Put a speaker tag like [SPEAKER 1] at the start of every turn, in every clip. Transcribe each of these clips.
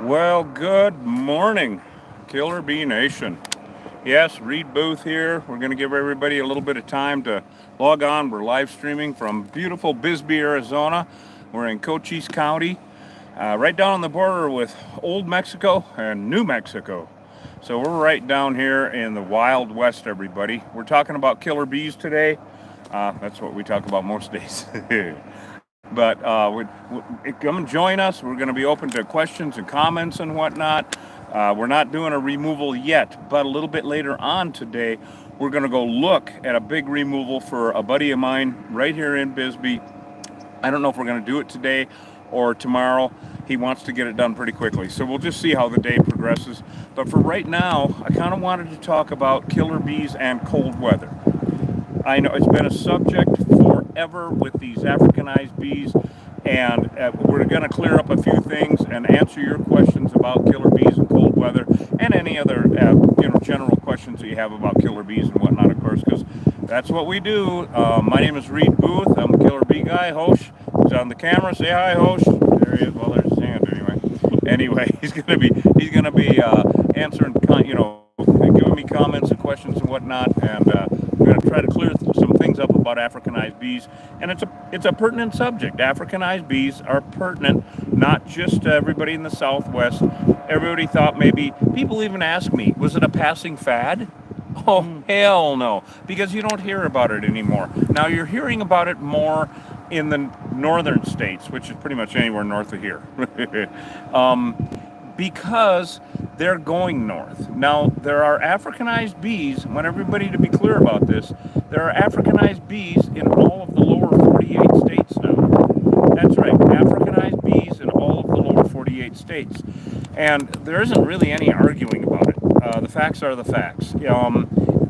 [SPEAKER 1] Well, good morning, Killer Bee Nation. Yes, Reed Booth here. We're going to give everybody a little bit of time to log on. We're live streaming from beautiful Bisbee, Arizona. We're in Cochise County, right down on the border with Old Mexico and New Mexico. So we're right down here in the Wild West, everybody. We're talking about killer bees today. That's what we talk about most days. But come and join us. We're going to be open to questions and comments and whatnot. We're not doing a removal yet, but a little bit later on today, we're going to go look at a big removal for a buddy of mine right here in Bisbee. I don't know if we're going to do it today or tomorrow. He wants to get it done pretty quickly. So we'll just see how the day progresses. But for right now, I kind of wanted to talk about killer bees and cold weather. I know it's been a subject forever with these Africanized bees, and we're going to clear up a few things and answer your questions about killer bees and cold weather, and any other general questions that you have about killer bees and whatnot, of course, because that's what we do. My name is Reed Booth. I'm the Killer Bee Guy. Hosh is on the camera. Say hi, Hosh. There he is. Well, there's his hand anyway. Anyway, he's gonna be answering, giving me comments and questions and whatnot, and we're going to try to clear some things up about Africanized bees, and it's a pertinent subject. Africanized bees are pertinent, not just to everybody in the Southwest. Everybody thought maybe, people even ask me, was it a passing fad? Oh, hell no, because you don't hear about it anymore. Now you're hearing about it more in the northern states, which is pretty much anywhere north of here. Because they're going north. Now, there are Africanized bees, I want everybody to be clear about this, there are Africanized bees in all of the lower 48 states now. That's right, Africanized bees in all of the lower 48 states. And there isn't really any arguing about it. The facts are the facts.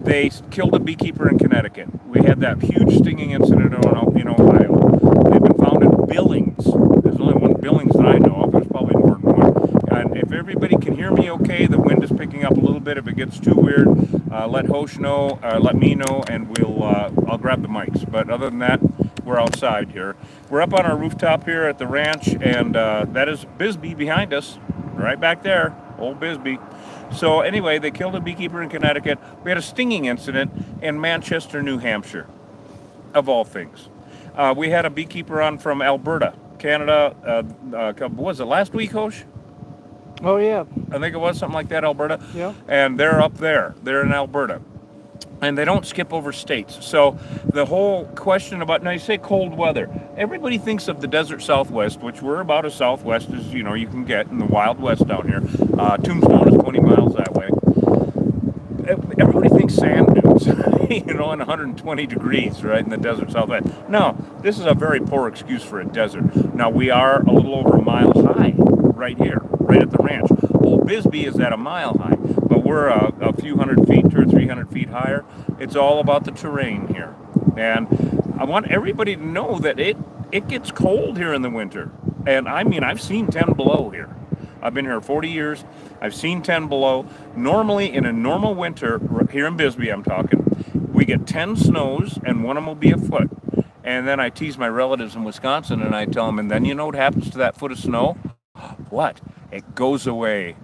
[SPEAKER 1] They killed a beekeeper in Connecticut. We had that huge stinging incident in Ohio. They've been found in Billings. There's only one Billings that I know of. There's probably more than one. And if everybody can hear me okay, the wind is picking up a little bit. If it gets too weird, let Hosh know, let me know, and I'll grab the mics. But other than that, we're outside here. We're up on our rooftop here at the ranch, and that is Bisbee behind us, right back there, old Bisbee. So anyway, they killed a beekeeper in Connecticut. We had a stinging incident in Manchester, New Hampshire, of all things. We had a beekeeper on from Alberta, Canada. What was it, last week, Hosh?
[SPEAKER 2] Oh, yeah.
[SPEAKER 1] I think it was something like that, Alberta.
[SPEAKER 2] Yeah.
[SPEAKER 1] And they're up there. They're in Alberta. And they don't skip over states. So the whole question about, now you say cold weather. Everybody thinks of the desert Southwest, which we're about as Southwest as you can get in the Wild West down here. Tombstone is 20 miles that way. Everybody thinks sand dunes, and 120 degrees, right, in the desert Southwest. No, this is a very poor excuse for a desert. Now, we are a little over a mile high right here, right at the ranch. Old Bisbee is at a mile high, but we're a few hundred feet, 200 or 300 feet higher. It's all about the terrain here. And I want everybody to know that it gets cold here in the winter. And I mean, I've seen 10 below here. I've been here 40 years. I've seen 10 below. Normally, in a normal winter, here in Bisbee I'm talking, we get 10 snows, and one of them will be a foot. And then I tease my relatives in Wisconsin, and I tell them, and then you know what happens to that foot of snow? What? It goes away.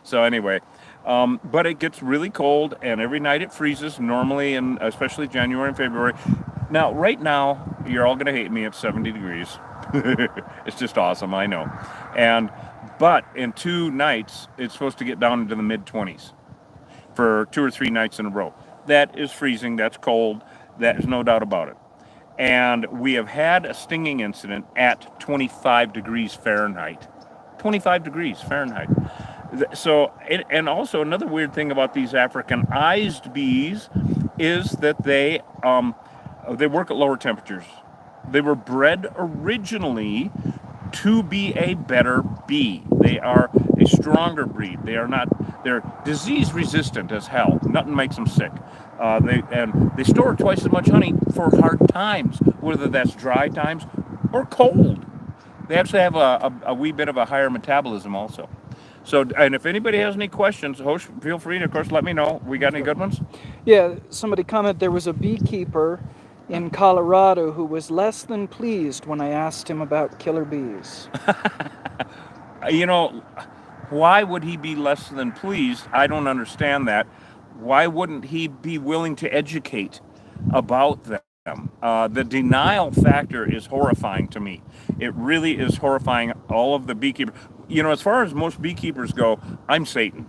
[SPEAKER 1] So anyway, but it gets really cold, and every night it freezes, normally, and especially January and February. Now, right now, you're all going to hate me at 70 degrees. It's just awesome, I know. But in 2 nights, it's supposed to get down into the mid-20s for 2 or 3 nights in a row. That is freezing. That's cold. That is no doubt about it. And we have had a stinging incident at 25 degrees Fahrenheit. 25 degrees Fahrenheit. So, and also another weird thing about these Africanized bees is that they work at lower temperatures. They were bred originally to be a better bee. They are a stronger breed. They're disease resistant as hell. Nothing makes them sick. They store twice as much honey for hard times, whether that's dry times or cold. They actually have a wee bit of a higher metabolism also. So, and if anybody has any questions, Hosh, feel free to, of course, let me know. We got any good ones?
[SPEAKER 2] Yeah, somebody commented there was a beekeeper in Colorado who was less than pleased when I asked him about killer bees.
[SPEAKER 1] You know, Why would he be less than pleased? I don't understand that. Why wouldn't he be willing to educate about them? The denial factor is horrifying to me. It really is horrifying. All of the beekeepers, as far as most beekeepers go, I'm Satan,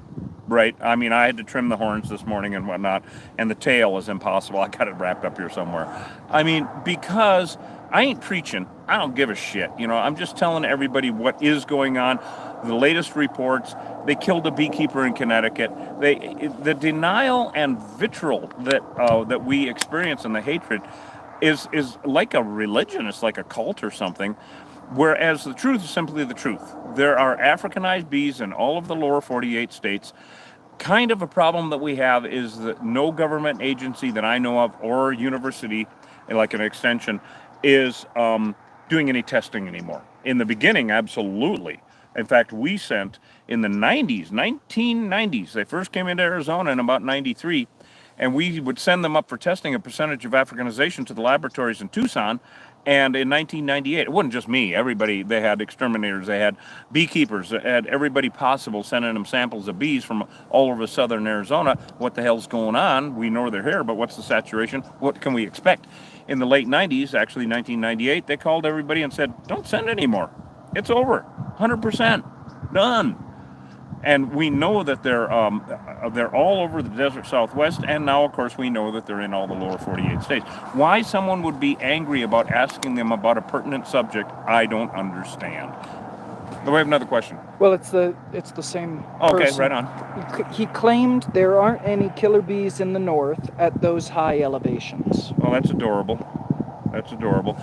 [SPEAKER 1] right? I mean, I had to trim the horns this morning and whatnot, and the tail is impossible. I got it wrapped up here somewhere. I mean, because I ain't preaching. I don't give a shit. I'm just telling everybody what is going on. The latest reports, they killed a beekeeper in Connecticut. The denial and vitriol that we experience and the hatred is like a religion. It's like a cult or something. Whereas the truth is simply the truth. There are Africanized bees in all of the lower 48 states. Kind of a problem that we have is that no government agency that I know of or university, like an extension, is doing any testing anymore. In the beginning, absolutely. In fact, we sent in the 1990s, they first came into Arizona in about 93, and we would send them up for testing a percentage of Africanization to the laboratories in Tucson. And in 1998, it wasn't just me, everybody, they had exterminators, they had beekeepers, they had everybody possible sending them samples of bees from all over southern Arizona. What the hell's going on? We know they're here, but what's the saturation? What can we expect? In the late 90s, actually 1998, they called everybody and said, don't send anymore. It's over, 100%, done. And we know that they're all over the desert Southwest, and now, of course, we know that they're in all the lower 48 states. Why someone would be angry about asking them about a pertinent subject, I don't understand. Do we have another question?
[SPEAKER 2] Well, it's the same
[SPEAKER 1] Okay,
[SPEAKER 2] person.
[SPEAKER 1] right on.
[SPEAKER 2] He claimed there aren't any killer bees in the north at those high elevations.
[SPEAKER 1] Well, that's adorable. That's adorable.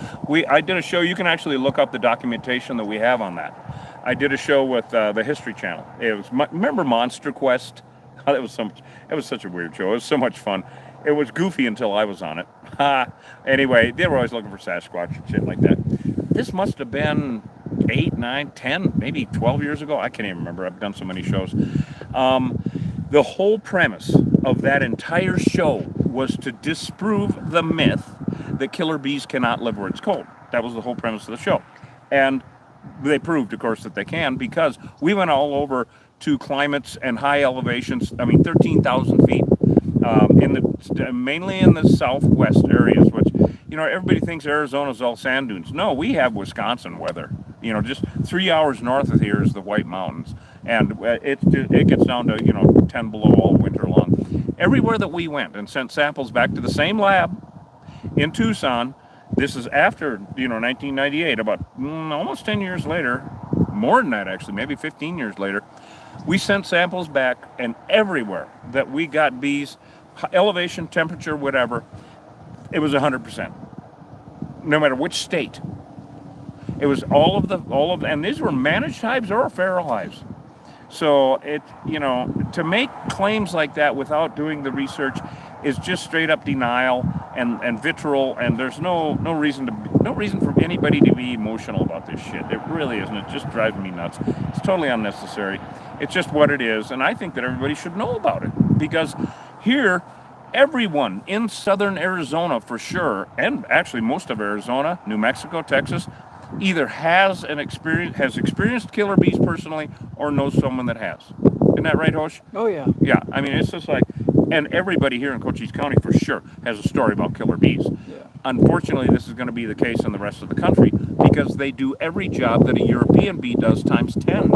[SPEAKER 1] I did a show. You can actually look up the documentation that we have on that. I did a show with the History Channel. It was remember Monster Quest? It was such a weird show. It was so much fun. It was goofy until I was on it. Anyway, they were always looking for Sasquatch and shit like that. This must have been 8, 9, 10, maybe 12 years ago. I can't even remember. I've done so many shows. The whole premise of that entire show was to disprove the myth that killer bees cannot live where it's cold. That was the whole premise of the show. And they proved, of course, that they can, because we went all over to climates and high elevations. 13,000 feet, mainly in the southwest areas, which, everybody thinks Arizona's all sand dunes. No, we have Wisconsin weather. Just 3 hours north of here is the White Mountains, and it gets down to 10 below all winter long. Everywhere that we went and sent samples back to the same lab in Tucson. This is after 1998, about almost 10 years later, more than that actually, maybe 15 years later. We sent samples back, and everywhere that we got bees, elevation, temperature, whatever, it was 100%. No matter which state. It was all of, and these were managed hives or feral hives. So to make claims like that without doing the research is just straight up denial and vitriol, and there's no reason for anybody to be emotional about this shit. It really isn't. It just drives me nuts. It's totally unnecessary. It's just what it is, and I think that everybody should know about it, because here, everyone in southern Arizona for sure, and actually most of Arizona, New Mexico, Texas, either has experienced killer bees personally or knows someone that has. Isn't that right, Hosh?
[SPEAKER 2] Oh, yeah.
[SPEAKER 1] Yeah, it's just like, and everybody here in Cochise County for sure has a story about killer bees.
[SPEAKER 2] Yeah.
[SPEAKER 1] Unfortunately, this is going to be the case in the rest of the country, because they do every job that a European bee does times 10.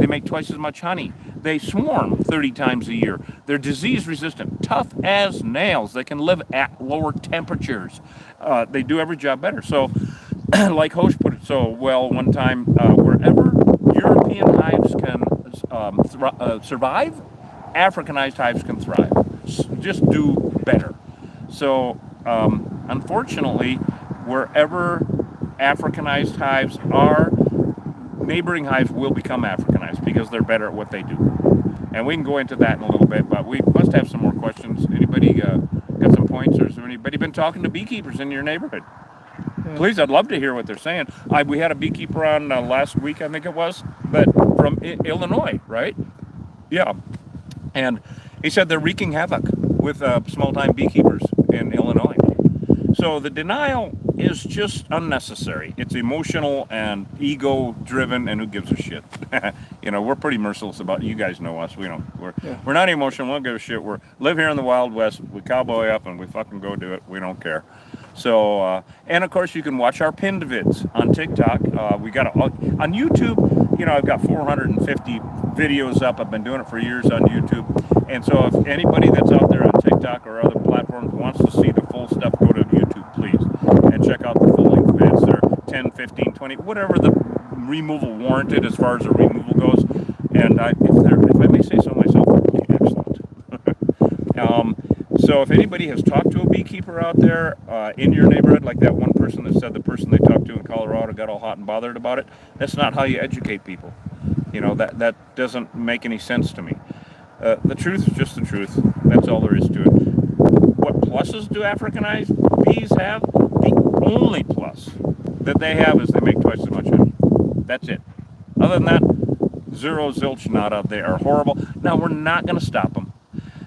[SPEAKER 1] They make twice as much honey. They swarm 30 times a year. They're disease resistant, tough as nails. They can live at lower temperatures. They do every job better. So, like Hosh put it so well one time, wherever European hives can survive, Africanized hives can thrive. Just do better. So, unfortunately, wherever Africanized hives are, neighboring hives will become Africanized because they're better at what they do. And we can go into that in a little bit, but we must have some more questions. Anybody got some points, or has anybody been talking to beekeepers in your neighborhood? Yeah. Please, I'd love to hear what they're saying. We had a beekeeper on last week, I think it was, but from Illinois, right? Yeah. And he said they're wreaking havoc with small-time beekeepers in Illinois. So the denial is just unnecessary. It's emotional and ego driven, and who gives a shit? We're pretty merciless about it. You guys know us. We're not emotional. We don't give a shit. We live here in the Wild West. We cowboy up and we fucking go do it. We don't care. So, and of course, you can watch our pinned vids on TikTok. We got on YouTube. I've got 450 videos up. I've been doing it for years on YouTube. And so, if anybody that's out there on TikTok or other platforms wants to see the full stuff, go to YouTube, please, and check out the full length vids. They're 10, 15, 20, whatever the removal warranted as far as the removal goes. And if I may say so myself, they're excellent. So if anybody has talked to a beekeeper out there in your neighborhood, like that one person that said the person they talked to in Colorado got all hot and bothered about it, that's not how you educate people. That doesn't make any sense to me. The truth is just the truth. That's all there is to it. What pluses do Africanized bees have? The only plus that they have is they make twice as much honey. That's it. Other than that, zero, zilch, nada. They are horrible. Now, we're not going to stop them.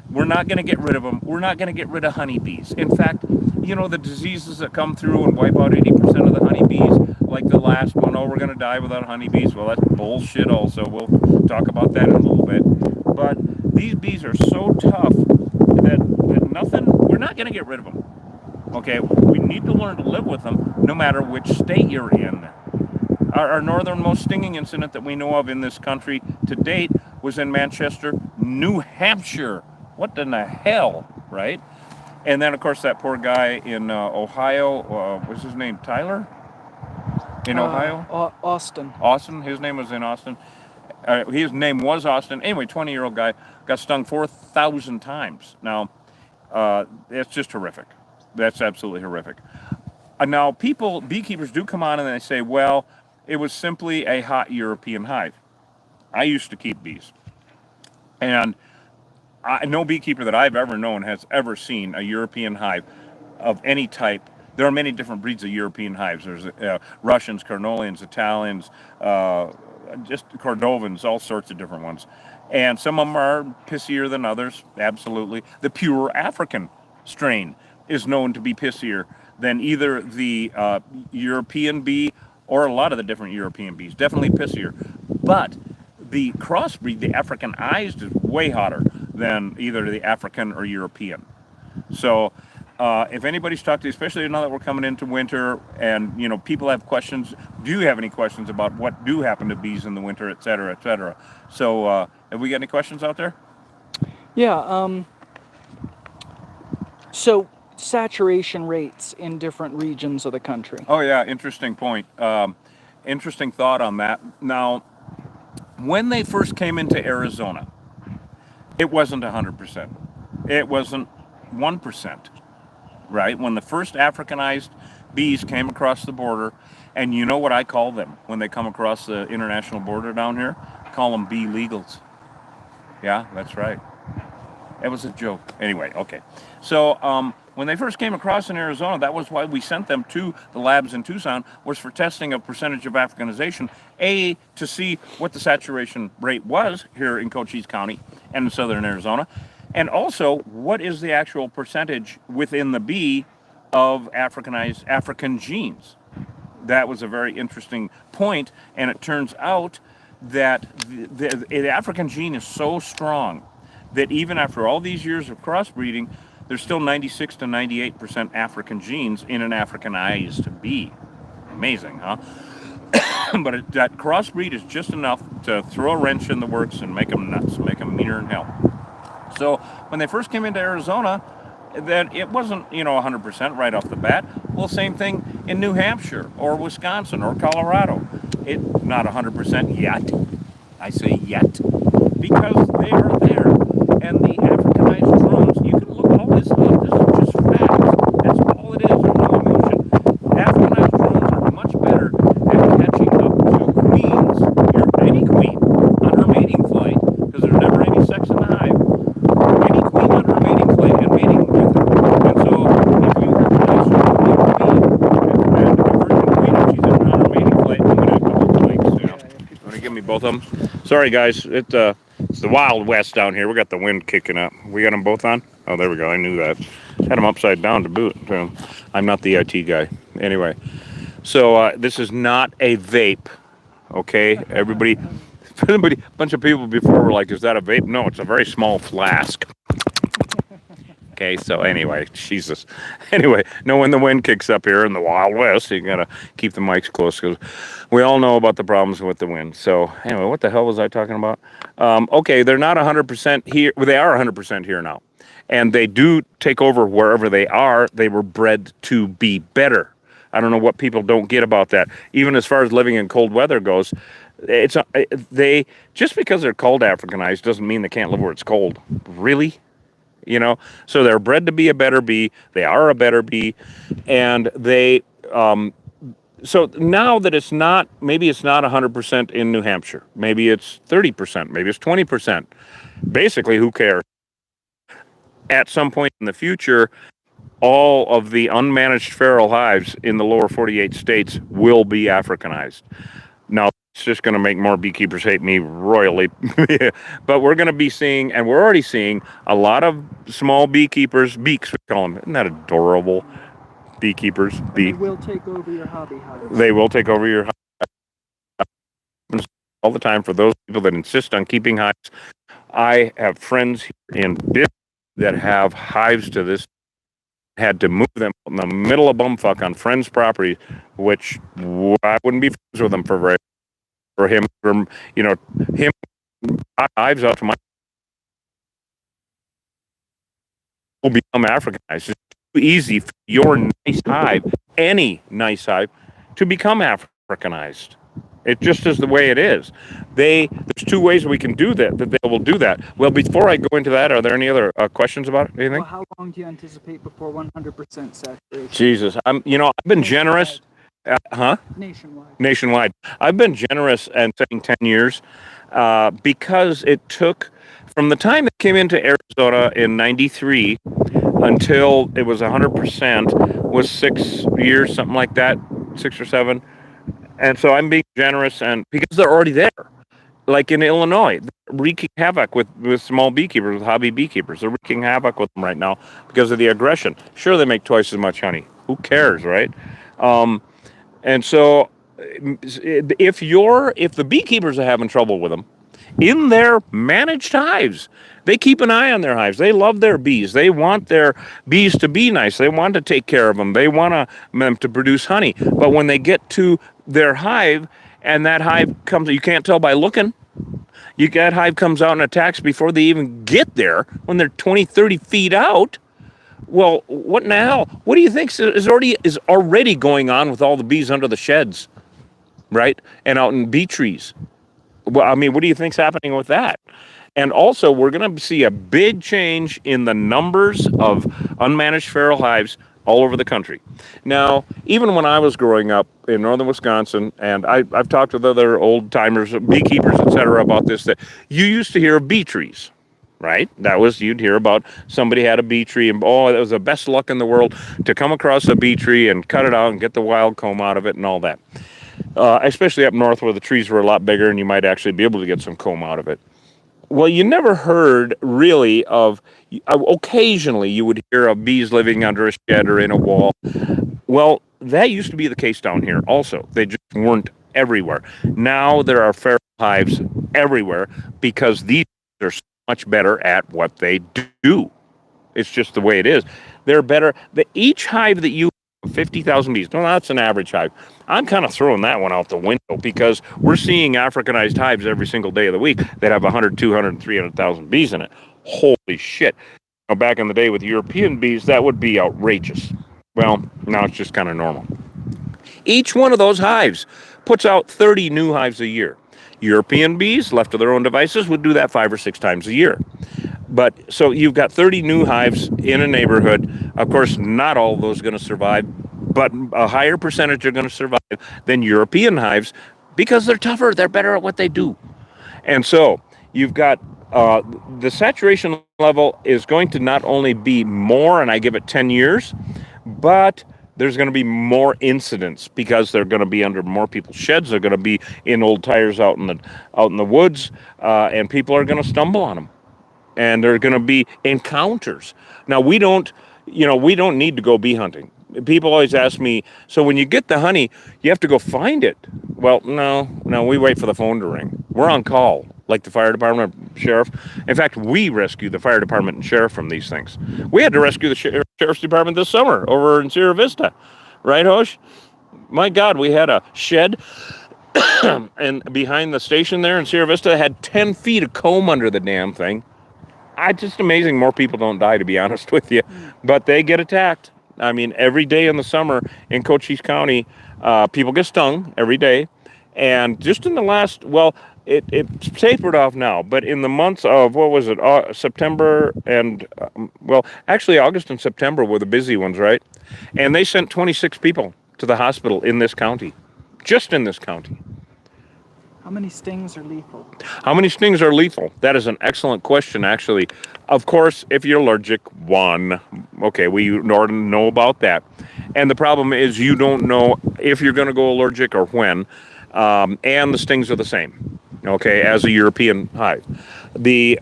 [SPEAKER 1] We're not going to get rid of them. We're not going to get rid of honeybees. In fact, the diseases that come through and wipe out 80% of the honeybees, like the last one, we're going to die without honeybees. Well, that's bullshit also. We'll talk about that in a little bit. But these bees are so tough that we're not going to get rid of them. Okay, we need to learn to live with them no matter which state you're in. Our northernmost stinging incident that we know of in this country to date was in Manchester, New Hampshire. What in the hell, right? And then, of course, that poor guy in Ohio, what's his name, Tyler? In Ohio?
[SPEAKER 2] Austin.
[SPEAKER 1] Austin, his name was in Austin. His name was Austin. Anyway, 20-year-old guy got stung 4,000 times. Now, it's just horrific. That's absolutely horrific. Now, beekeepers do come on and they say, well, it was simply a hot European hive. I used to keep bees. And no beekeeper that I've ever known has ever seen a European hive of any type. There are many different breeds of European hives. There's Russians, Carnolians, Italians, just Cordovans, all sorts of different ones. And some of them are pissier than others, absolutely. The pure African strain is known to be pissier than either the European bee or a lot of the different European bees, definitely pissier. But the crossbreed, the Africanized, is way hotter than either the African or European. So if anybody's talked to you, especially now that we're coming into winter and, people have questions, do you have any questions about what do happen to bees in the winter, et cetera, et cetera? So have we got any questions out there?
[SPEAKER 2] Yeah. So saturation rates in different regions of the country.
[SPEAKER 1] Oh, yeah. Interesting point. Interesting thought on that. Now, when they first came into Arizona, it wasn't 100%. It wasn't 1%, right? When the first Africanized bees came across the border, and you know what I call them when they come across the international border down here? I call them bee legals. Yeah, that's right. It was a joke. Anyway, okay. So when they first came across in Arizona, that was why we sent them to the labs in Tucson, was for testing a percentage of Africanization, to see what the saturation rate was here in Cochise County and in southern Arizona, and also what is the actual percentage within the bee of Africanized African genes. That was a very interesting point, and it turns out that the African gene is so strong that even after all these years of crossbreeding, there's still 96 to 98% African genes in an Africanized bee. Amazing, huh? But that crossbreed is just enough to throw a wrench in the works and make them nuts, make them meaner than hell. So when they first came into Arizona, that it wasn't, 100% right off the bat. Well, same thing in New Hampshire or Wisconsin or Colorado. It's not 100% yet. I say yet because they are there. And the Africanized drones, you can look all this up. This is just facts. That's all it is. There's no emotion. Africanized drones are much better at catching up to queens, any queen, on her mating flight, because there's never any sex in the hive. Any queen on her mating flight and mating with her. And so if you recognize her queen, and a virgin queen, and she's on her mating flight, I'm going to have to hold the mics, Want to give me both of them? Sorry, guys. It's the Wild West down here. We got the wind kicking up. We got them both on? Oh, there we go. I knew that. Had them upside down to boot. So I'm not the IT guy. Anyway, so this is not a vape, okay? Everybody, a bunch of people before were like, "Is that a vape?" No, it's a very small flask. Okay, so anyway, Jesus. Anyway, know when the wind kicks up here in the Wild West, you gotta keep the mics close because we all know about the problems with the wind. So anyway, what the hell was I talking about? Okay, they're not 100% here. Well, they are 100% here now, and they do take over wherever they are. They were bred to be better. I don't know what people don't get about that. Even as far as living in cold weather goes, they just because they're called Africanized doesn't mean they can't live where it's cold. Really? You know, so they're bred to be a better bee. They are a better bee, and they so now that it's not, maybe it's not 100% in New Hampshire, maybe it's 30%, maybe it's 20%. Basically, who cares? At some point in the future, all of the unmanaged feral hives in the lower 48 states will be Africanized. Now, it's just going to make more beekeepers hate me royally. But we're going to be seeing, and we're already seeing, a lot of small beekeepers, beaks we call them. Isn't that adorable? Beekeepers.
[SPEAKER 2] They will take over your hobby hives.
[SPEAKER 1] They will take over your hives all the time for those people that insist on keeping hives. I have friends here in Bisbee that have hives to this. Had to move them in the middle of bumfuck on friends' property, which I wouldn't be friends with them for him, him hives out to my will become Africanized. It's too easy for your nice hive, any nice hive, to become Africanized. It just is the way it is. There's two ways we can do that they will do that. Well, before I go into that, are there any other questions about it? Anything?
[SPEAKER 2] Well, how long do you anticipate before 100% saturation?
[SPEAKER 1] Jesus, I've been generous. Nationwide. I've been generous and saying 10 years because it took from the time it came into Arizona in 93 until it was 100% was 6 years, something like that, 6 or 7. And so I'm being generous, and because they're already there, like in Illinois, they're wreaking havoc with small beekeepers, with hobby beekeepers. They're wreaking havoc with them right now because of the aggression. Sure, they make twice as much honey. Who cares, right? And so if the beekeepers are having trouble with them in their managed hives, they keep an eye on their hives. They love their bees. They want their bees to be nice. They want to take care of them. They want them to produce honey. But when they get to their hive and that hive comes, you can't tell by looking. That hive comes out and attacks before they even get there when they're 20, 30 feet out. Well, what in the hell? What do you think is already going on with all the bees under the sheds, right? And out in bee trees? Well, I mean, what do you think's happening with that? And also, we're going to see a big change in the numbers of unmanaged feral hives all over the country. Now, even when I was growing up in northern Wisconsin, and I've talked with other old-timers, beekeepers, etc., about this, that you used to hear of bee trees, right? You'd hear about somebody had a bee tree, and that was the best luck in the world to come across a bee tree and cut it out and get the wild comb out of it and all that. Especially up north where the trees were a lot bigger and you might actually be able to get some comb out of it. Well, you never heard really of, occasionally you would hear of bees living under a shed or in a wall. Well, that used to be the case down here also. They just weren't everywhere. Now there are feral hives everywhere because these are so much better at what they do. It's just the way it is. They're better. Each hive that you 50,000 bees. Well, that's an average hive. I'm kind of throwing that one out the window because we're seeing Africanized hives every single day of the week that have 100, 200, 300,000 bees in it. Holy shit. Now, back in the day with European bees, that would be outrageous. Well, now it's just kind of normal. Each one of those hives puts out 30 new hives a year. European bees, left to their own devices, would do that 5 or 6 times a year. But so you've got 30 new hives in a neighborhood. Of course, not all of those are going to survive, but a higher percentage are going to survive than European hives because they're tougher. They're better at what they do. And so you've got the saturation level is going to not only be more, and I give it 10 years, but there's going to be more incidents because they're going to be under more people's sheds. They're going to be in old tires out in the woods, and people are going to stumble on them. And there are going to be encounters. Now, we don't need to go bee hunting. people always ask me, so when you get the honey, you have to go find it. Well, no, we wait for the phone to ring. We're on call, like the fire department, sheriff. In fact, we rescue the fire department and sheriff from these things. We had to rescue the sheriff's department this summer over in Sierra Vista, right, Hosh? My God, we had a shed and behind the station there in Sierra Vista had 10 feet of comb under the damn thing. Just amazing more people don't die, to be honest with you, but they get attacked. I mean, every day in the summer in Cochise County, people get stung every day. And just in the last, well, it's tapered off now, but in the months of, what was it, September and, well, actually August and September were the busy ones, right? And they sent 26 people to the hospital in this county, just in this county.
[SPEAKER 2] How many stings are lethal?
[SPEAKER 1] How many stings are lethal? That is an excellent question, actually. Of course, if you're allergic, one. Okay, we already know about that. And the problem is you don't know if you're going to go allergic or when. And the stings are the same, okay, as a European hive. The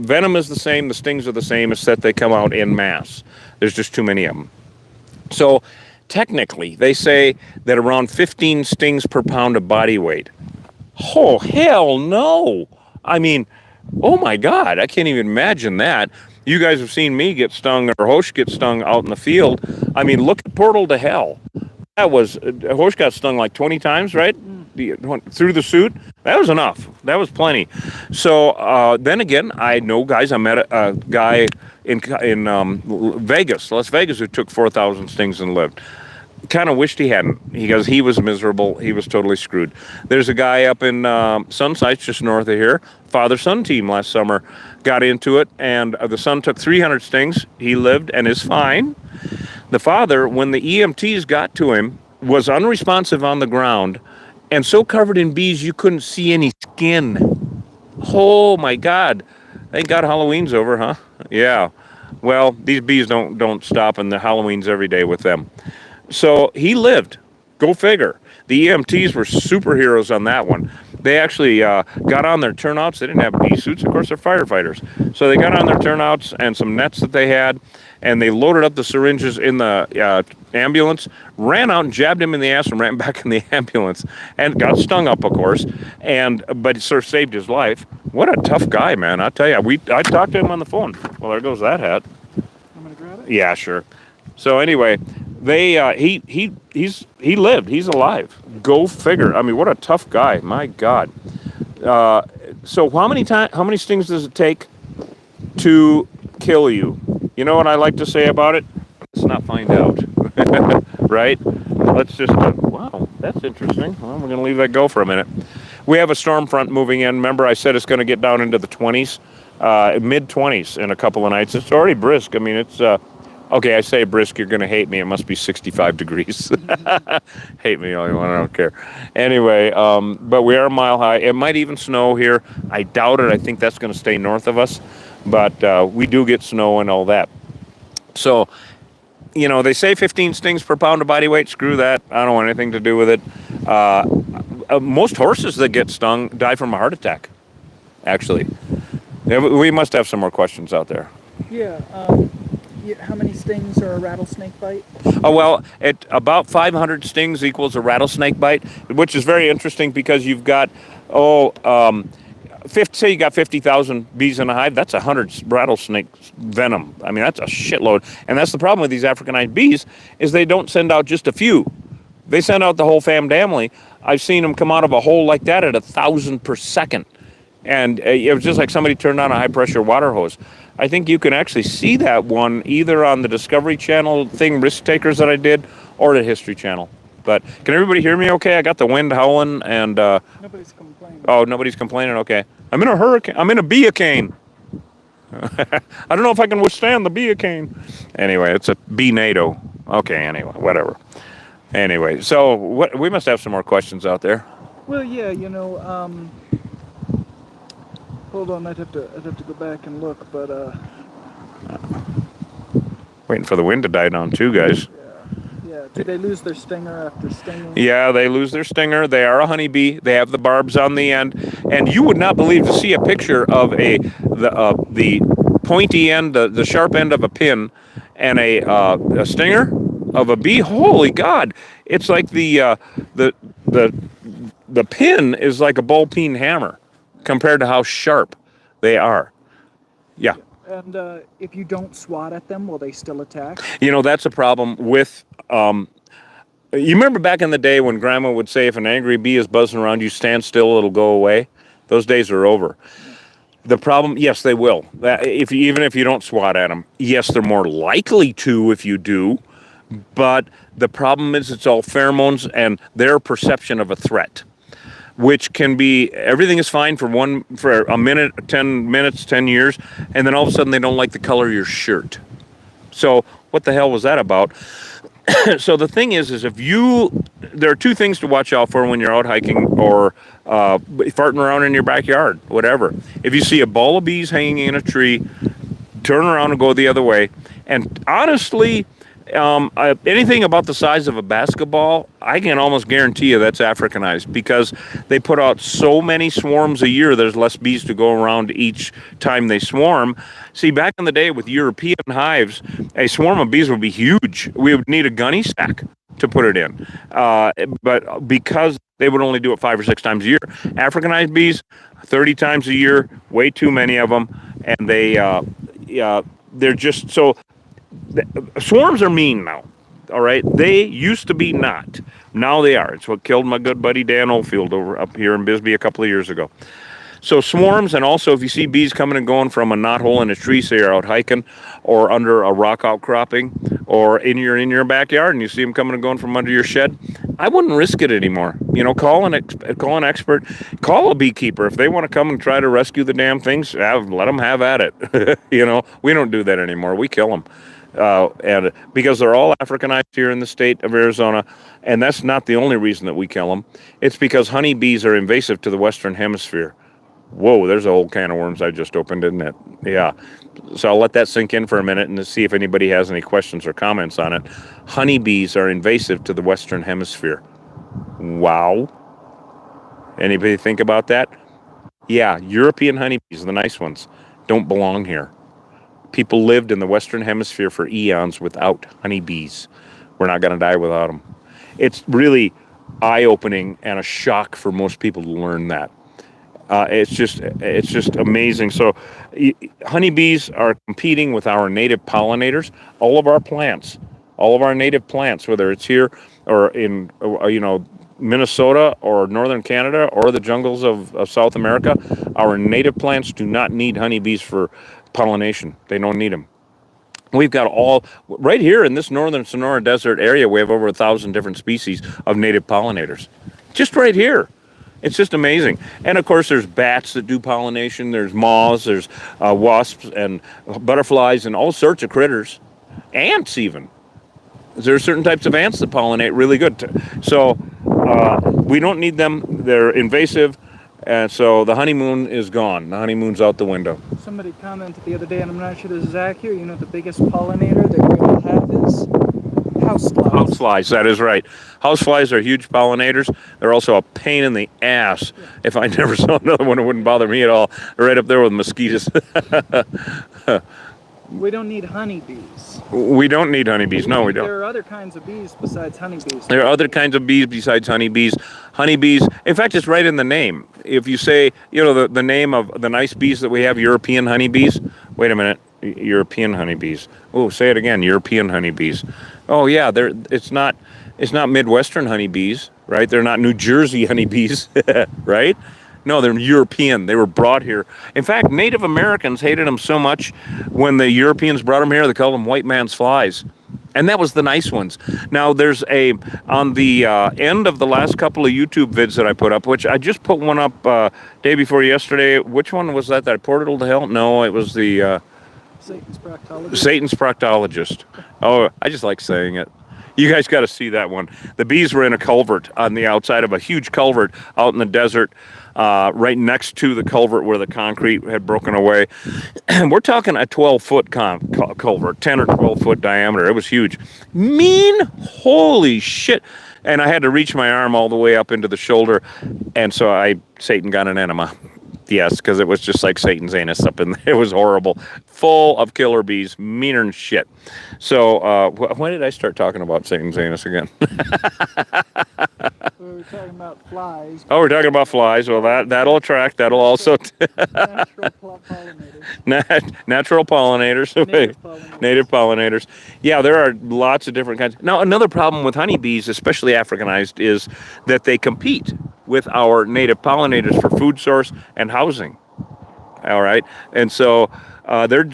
[SPEAKER 1] venom is the same, the stings are the same, it's that they come out in mass. There's just too many of them. So technically, they say that around 15 stings per pound of body weight. Oh, hell no. I mean, oh my God, I can't even imagine that. You guys have seen me get stung or Hosh get stung out in the field. I mean, look at Portal to Hell. That was, Hosh got stung like 20 times, right? Through the suit. That was enough. That was plenty. So then again, I know guys, I met a guy in Vegas, Las Vegas, who took 4,000 stings and lived. Kind of wished he hadn't, because he was miserable. He was totally screwed. There's a guy up in Sunsites, just north of here, father-son team last summer, got into it, and the son took 300 stings. He lived and is fine. The father, when the EMTs got to him, was unresponsive on the ground and so covered in bees you couldn't see any skin. Oh my God. Thank God Halloween's over, huh? Yeah. Well, these bees don't stop, and the Halloween's every day with them. So he lived. Go figure. The EMTs were superheroes on that one. They actually got on their turnouts. They didn't have bee suits. Of course, they're firefighters. So they got on their turnouts and some nets that they had, and they loaded up the syringes in the ambulance, ran out and jabbed him in the ass and ran back in the ambulance, and got stung up, of course, but it sort of saved his life. What a tough guy, man. I tell you, I talked to him on the phone. Well, there goes that hat.
[SPEAKER 2] I'm going to grab it?
[SPEAKER 1] Yeah, sure. So anyway, he lived. He's alive. Go figure. I mean, what a tough guy. My God. So how many stings does it take to kill you? You know what I like to say about it? Let's not find out. Right? Let's just, wow, that's interesting. Well, we're going to leave that go for a minute. We have a storm front moving in. Remember, I said it's going to get down into the 20s, mid-20s in a couple of nights. It's already brisk. I mean, it's, okay, I say brisk, you're going to hate me. It must be 65 degrees. Hate me all you want, I don't care. Anyway, but we are a mile high. It might even snow here. I doubt it. I think that's going to stay north of us. But we do get snow and all that. So, you know, they say 15 stings per pound of body weight. Screw that. I don't want anything to do with it. Most horses that get stung die from a heart attack, actually. We must have some more questions out there.
[SPEAKER 2] Yeah. How many stings are a rattlesnake bite?
[SPEAKER 1] Oh, well, about 500 stings equals a rattlesnake bite, which is very interesting because you've got, say you got 50,000 bees in a hive, that's 100 rattlesnake venom. I mean, that's a shitload. And that's the problem with these Africanized bees, is they don't send out just a few. They send out the whole family. I've seen them come out of a hole like that at 1,000 per second. And it was just like somebody turned on a high-pressure water hose. I think you can actually see that one either on the Discovery Channel thing, Risk Takers, that I did, or the History Channel. But can everybody hear me okay? I got the wind howling and...
[SPEAKER 2] Nobody's complaining.
[SPEAKER 1] Oh, nobody's complaining? Okay. I'm in a hurricane. I'm in a bee-a-cane. I don't know if I can withstand the bee-a-cane. Anyway, it's a bee-nado. Okay, anyway, whatever. Anyway, so we must have some more questions out there.
[SPEAKER 2] Well, yeah, you know, hold on, I'd have to go back and look, but
[SPEAKER 1] Waiting for the wind to die down too, guys.
[SPEAKER 2] Yeah. Did they lose their stinger after stinging?
[SPEAKER 1] Yeah, they lose their stinger. They are a honeybee. They have the barbs on the end, and you would not believe to see a picture of the pointy end, the sharp end of a pin, and a stinger. of a bee, holy God, it's like the the the pin is like a ball peen hammer compared to how sharp they are. Yeah.
[SPEAKER 2] And if you don't swat at them, will they still attack?
[SPEAKER 1] You know, that's a problem with. You remember back in the day when Grandma would say, if an angry bee is buzzing around you, stand still, it'll go away? Those days are over. The problem, yes, they will. Even if you don't swat at them, yes, they're more likely to if you do. But the problem is it's all pheromones and their perception of a threat, which can be everything is fine for a minute, 10 minutes, 10 years, and then all of a sudden they don't like the color of your shirt. So what the hell was that about? So the thing is there are two things to watch out for when you're out hiking or farting around in your backyard, whatever. If you see a ball of bees hanging in a tree, turn around and go the other way. And honestly, anything about the size of a basketball, I can almost guarantee you that's Africanized because they put out so many swarms a year, there's less bees to go around each time they swarm. See, back in the day with European hives, a swarm of bees would be huge. We would need a gunny sack to put it in. But because they would only do it 5 or 6 times a year, Africanized bees, 30 times a year, way too many of them, and they're just so. Swarms are mean now, all right? They used to be not. Now they are. It's what killed my good buddy Dan Oldfield over up here in Bisbee a couple of years ago. So swarms, and also if you see bees coming and going from a knothole in a tree, say you're out hiking, or under a rock outcropping, or in your backyard, and you see them coming and going from under your shed, I wouldn't risk it anymore. You know, call an expert, call a beekeeper if they want to come and try to rescue the damn things. Let them have at it. You know, we don't do that anymore. We kill them. And because they're all Africanized here in the state of Arizona, and that's not the only reason that we kill them. It's because honeybees are invasive to the Western Hemisphere. Whoa, there's a whole can of worms I just opened, isn't it? Yeah. So I'll let that sink in for a minute and see if anybody has any questions or comments on it. Honeybees are invasive to the Western Hemisphere. Wow. Anybody think about that? Yeah, European honeybees, the nice ones, don't belong here. People lived in the Western Hemisphere for eons without honeybees. We're not going to die without them. It's really eye-opening and a shock for most people to learn that. It's just amazing. So honeybees are competing with our native pollinators. All of our plants, all of our native plants, whether it's here or in Minnesota or northern Canada or the jungles of South America, our native plants do not need honeybees for pollination. They don't need them. We've got all right here in this northern Sonora Desert area. We have over 1,000 different species of native pollinators, just right here. It's just amazing. And of course, there's bats that do pollination. There's moths. There's wasps and butterflies and all sorts of critters. Ants even. There are certain types of ants that pollinate really good. So we don't need them. They're invasive. And so the honeymoon is gone. The honeymoon's out the window.
[SPEAKER 2] Somebody commented the other day, and I'm not sure this is accurate. You know, the biggest pollinator that we all have is houseflies.
[SPEAKER 1] Houseflies, that is right. Houseflies are huge pollinators. They're also a pain in the ass. Yeah. If I never saw another one, it wouldn't bother me at all. They're right up there with mosquitoes.
[SPEAKER 2] We don't need honeybees.
[SPEAKER 1] We don't need honeybees. No, we don't.
[SPEAKER 2] There are other kinds of bees besides honeybees.
[SPEAKER 1] There are other kinds of bees besides honeybees. Honeybees, in fact, it's right in the name. If you say, the name of the nice bees that we have, European honeybees. Wait a minute, European honeybees. Oh, say it again, European honeybees. Oh yeah, it's not Midwestern honeybees, right? They're not New Jersey honeybees, right? No, they're European. They were brought here. In fact, Native Americans hated them so much when the Europeans brought them here, they called them white man's flies. And that was the nice ones. Now, there's on the end of the last couple of YouTube vids that I put up, which I just put one up day before yesterday. Which one was that? That Portal to Hell? No, it was the...
[SPEAKER 2] Satan's Proctologist.
[SPEAKER 1] Satan's Proctologist. Oh, I just like saying it. You guys got to see that one. The bees were in a culvert on the outside of a huge culvert out in the desert, right next to the culvert where the concrete had broken away. We're talking a 12-foot culvert, 10 or 12-foot diameter. It was huge. Mean, holy shit. And I had to reach my arm all the way up into the shoulder, and so Satan got an enema. Yes, because it was just like Satan's anus up in there. It was horrible, full of killer bees, meaner than shit. So when did I start talking about Satan's anus again?
[SPEAKER 2] We were talking about flies.
[SPEAKER 1] Oh, we're talking about flies. Well, that'll attract. That'll also natural pollinators, native pollinators. Yeah, there are lots of different kinds. Now, another problem with honeybees, especially Africanized, is that they compete with our native pollinators for food source and housing. All right, and so they're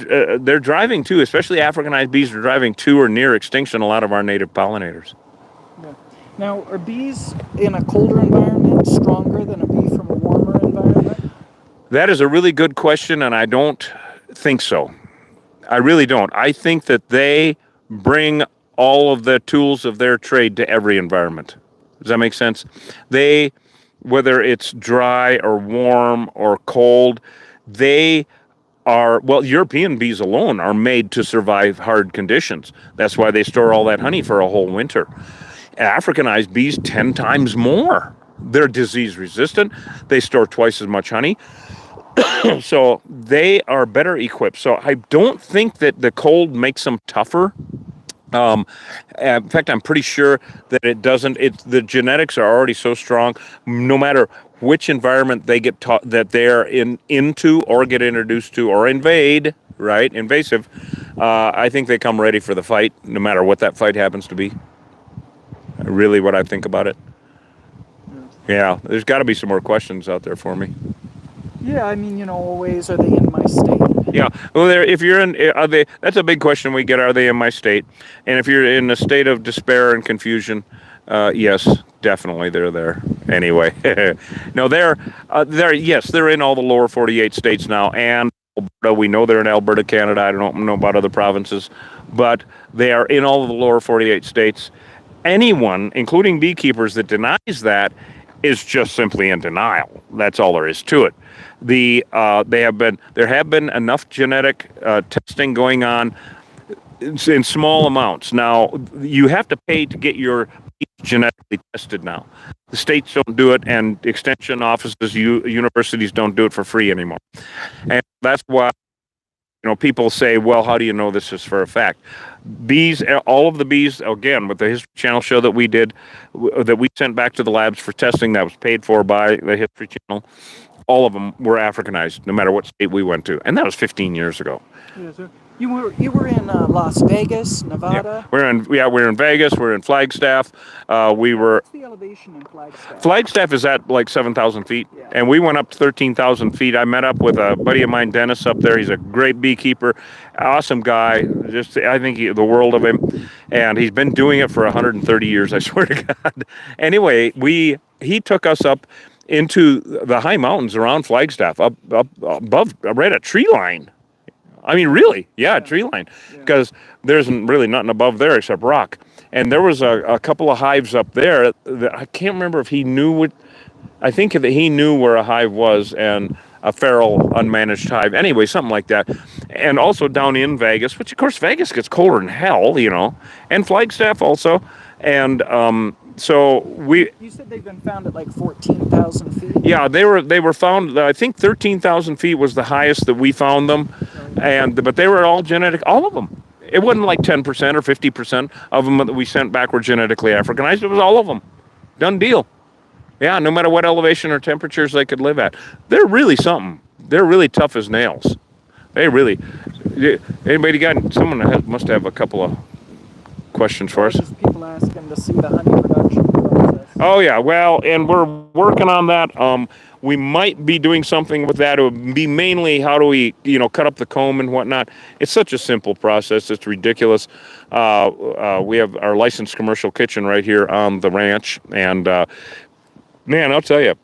[SPEAKER 1] driving too. Especially Africanized bees are driving to or near extinction a lot of our native pollinators.
[SPEAKER 2] Yeah. Now, are bees in a colder environment stronger than a bee from a warmer environment?
[SPEAKER 1] That is a really good question, and I don't think so. I really don't. I think that they bring all of the tools of their trade to every environment. Does that make sense? They, whether it's dry or warm or cold, they are, well, European bees alone are made to survive hard conditions. That's why they store all that honey for a whole winter. Africanized bees 10 times more. They're disease resistant. They store twice as much honey. So they are better equipped. So I don't think that the cold makes them tougher. In fact, I'm pretty sure that it doesn't. The genetics are already so strong. No matter which environment they get taught that they're into or get introduced to or invade, right? Invasive. I think they come ready for the fight, no matter what that fight happens to be. Really, what I think about it. Yeah, there's got to be some more questions out there for me.
[SPEAKER 2] Yeah, I mean, always, are they in my state?
[SPEAKER 1] Yeah, well, if you're in, are they? That's a big question we get. Are they in my state? And if you're in a state of despair and confusion, yes, definitely they're there. Anyway, no, they're yes, they're in all the lower 48 states now, and Alberta. We know they're in Alberta, Canada. I don't know about other provinces, but they are in all of the lower 48 states. Anyone, including beekeepers, that denies that is just simply in denial. That's all there is to it. There have been enough genetic testing going on in small amounts. Now, you have to pay to get your bees genetically tested now. The states don't do it, and extension offices, universities don't do it for free anymore. And that's why people say, well, how do you know this is for a fact? Bees, all of the bees, again, with the History Channel show that we did, that we sent back to the labs for testing that was paid for by the History Channel, all of them were Africanized, no matter what state we went to. And that was 15 years ago.
[SPEAKER 2] Yeah, so you were in Las Vegas, Nevada?
[SPEAKER 1] Yeah, we're in Vegas, we're in Flagstaff.
[SPEAKER 2] What's the elevation in Flagstaff?
[SPEAKER 1] Flagstaff is at like 7,000 feet,
[SPEAKER 2] Yeah.
[SPEAKER 1] and we went up to 13,000 feet. I met up with a buddy of mine, Dennis, up there. He's a great beekeeper, awesome guy. I think the world of him, and he's been doing it for 130 years. I swear to God. Anyway, he took us up into the high mountains around Flagstaff, up above, right at tree line. I mean, really, yeah, tree line, because there's really nothing above there except rock. And there was a couple of hives up there that I can't remember if he knew what. I think that he knew where a hive was, and a feral unmanaged hive. Anyway, something like that. And also down in Vegas, which of course Vegas gets colder than hell, and Flagstaff also. And so
[SPEAKER 2] You said they've been found at like 14,000 feet?
[SPEAKER 1] Yeah, they were found. I think 13,000 feet was the highest that we found them, but they were all genetic, all of them. It wasn't like 10% or 50% of them that we sent back were genetically Africanized. It was all of them. Done deal. Yeah, no matter what elevation or temperatures they could live at. They're really something. They're really tough as nails. They really. Anybody got? Someone must have a couple of questions for us.
[SPEAKER 2] Just people asking to see the honey production process.
[SPEAKER 1] Oh yeah, well, and we're working on that. We might be doing something with that. It would be mainly how do we, cut up the comb and whatnot. It's such a simple process. It's ridiculous. We have our licensed commercial kitchen right here on the ranch, and man, I'll tell you,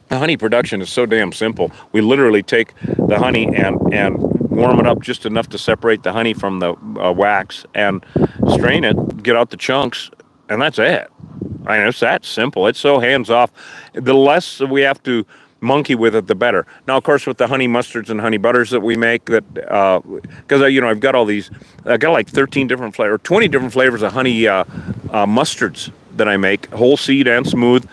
[SPEAKER 1] the honey production is so damn simple. We literally take the honey and warm it up just enough to separate the honey from the wax and strain it, get out the chunks, and that's it. I mean, it's that simple. It's so hands-off. The less we have to monkey with it, the better. Now, of course, with the honey mustards and honey butters that we make, because I've got all these, I got like 13 different flavors, 20 different flavors of honey mustards that I make, whole seed and smooth.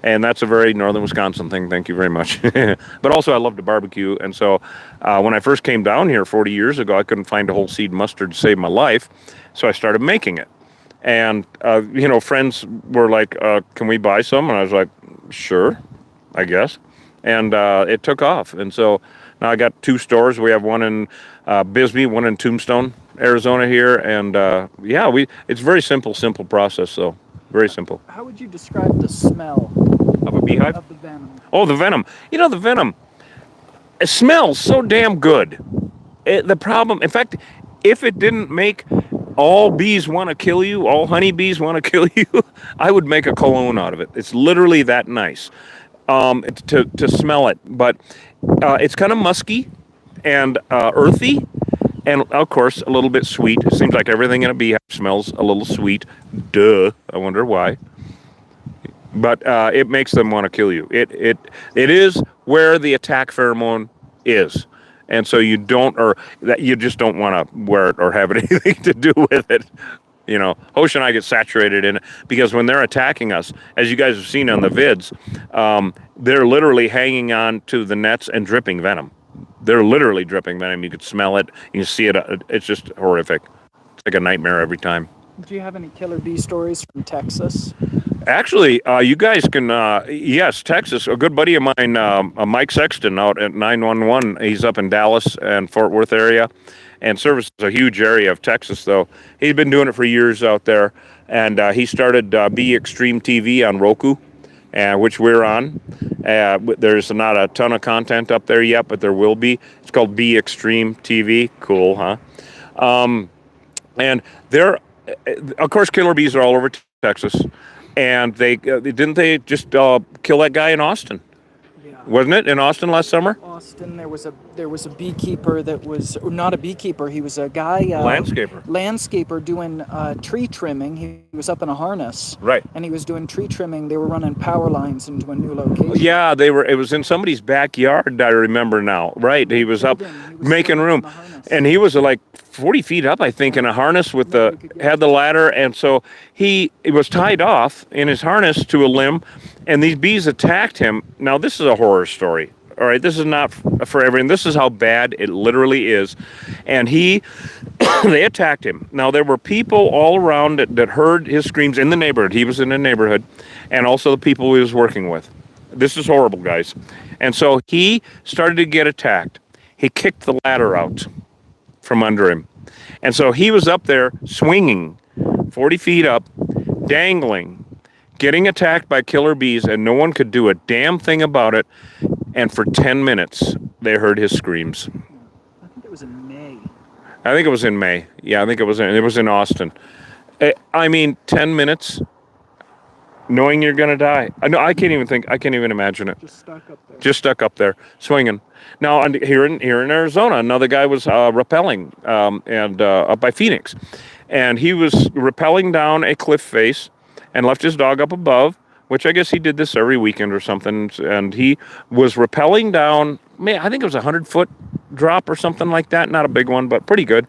[SPEAKER 1] And that's a very northern Wisconsin thing. Thank you very much. But also, I love to barbecue. And so when I first came down here 40 years ago, I couldn't find a whole seed mustard to save my life. So I started making it. And, friends were like, can we buy some? And I was like, sure, I guess. And it took off. And so now I got 2 stores. We have one in Bisbee, one in Tombstone, Arizona here. And it's very simple process. So very simple.
[SPEAKER 2] How would you describe the smell
[SPEAKER 1] Of a beehive?
[SPEAKER 2] of the venom?
[SPEAKER 1] Oh, the venom. The venom, it smells so damn good. The problem, in fact, if it didn't make all bees want to kill you, all honeybees want to kill you, I would make a cologne out of it. It's literally that nice to smell it. But it's kind of musky and earthy, and of course a little bit sweet. It seems like everything in a beehive smells a little sweet. Duh. I wonder why. But it makes them want to kill you. It is where the attack pheromone is, and so you just don't want to wear it or have anything to do with it. Hosh and I get saturated in it because when they're attacking us, as you guys have seen on the vids, they're literally hanging on to the nets and dripping venom. They're literally dripping venom. You could smell it. You can see it. It's just horrific. It's like a nightmare every time.
[SPEAKER 2] Do you have any killer bee stories from Texas?
[SPEAKER 1] Actually, you guys can, yes, Texas, a good buddy of mine, Mike Sexton out at 911, he's up in Dallas and Fort Worth area, and services a huge area of Texas, though. He's been doing it for years out there, and he started Bee Extreme TV on Roku, which we're on. There's not a ton of content up there yet, but there will be. It's called Bee Extreme TV. Cool, huh? And there, of course, killer bees are all over Texas. And they just kill that guy in Austin, wasn't it? In Austin last summer.
[SPEAKER 2] Austin, there was a beekeeper that was not a beekeeper. He was a guy landscaper doing tree trimming. He was up in a harness,
[SPEAKER 1] right?
[SPEAKER 2] And he was doing tree trimming. They were running power lines into a new location.
[SPEAKER 1] Yeah, they were. It was in somebody's backyard. I remember now. Right, he was up making room, and he was like 40 feet up, I think, in a harness with had the ladder, and so he was tied off in his harness to a limb, and these bees attacked him. Now this is a horror story. All right, this is not for everyone. This is how bad it literally is, and they attacked him. Now there were people all around that heard his screams in the neighborhood. He was in the neighborhood, and also the people he was working with. This is horrible, guys. And so he started to get attacked. He kicked the ladder out from under him. And so he was up there swinging 40 feet up, dangling, getting attacked by killer bees, and no one could do a damn thing about it. And for 10 minutes, they heard his screams.
[SPEAKER 2] I think it was in May.
[SPEAKER 1] I think it was in May. Yeah, I think it was in Austin. 10 minutes knowing you're going to die. I can't even imagine it. Just stuck up there, swinging. Now, here in Arizona, another guy was rappelling up by Phoenix. And he was rappelling down a cliff face and left his dog up above, which I guess he did this every weekend or something. And he was rappelling down, I think it was a 100-foot drop or something like that. Not a big one, but pretty good.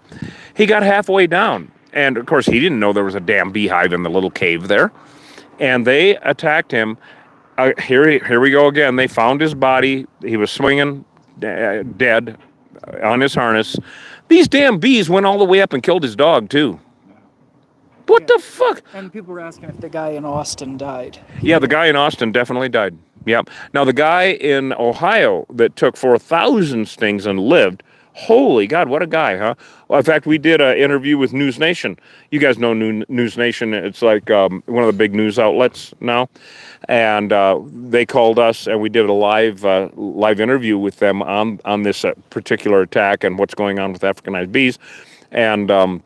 [SPEAKER 1] He got halfway down. And, of course, he didn't know there was a damn beehive in the little cave there. And they attacked him. Here we go again. They found his body. He was swinging dead on his harness. These damn bees went all the way up and killed his dog, too. What the fuck?
[SPEAKER 2] And people were asking if the guy in Austin died.
[SPEAKER 1] Yeah, the guy in Austin definitely died. Yep. Now, the guy in Ohio that took 4,000 stings and lived, holy God, what a guy, huh? Well, in fact, we did an interview with News Nation. You guys know News Nation. It's like one of the big news outlets now. And they called us, and we did a live interview with them on this particular attack and what's going on with Africanized bees. And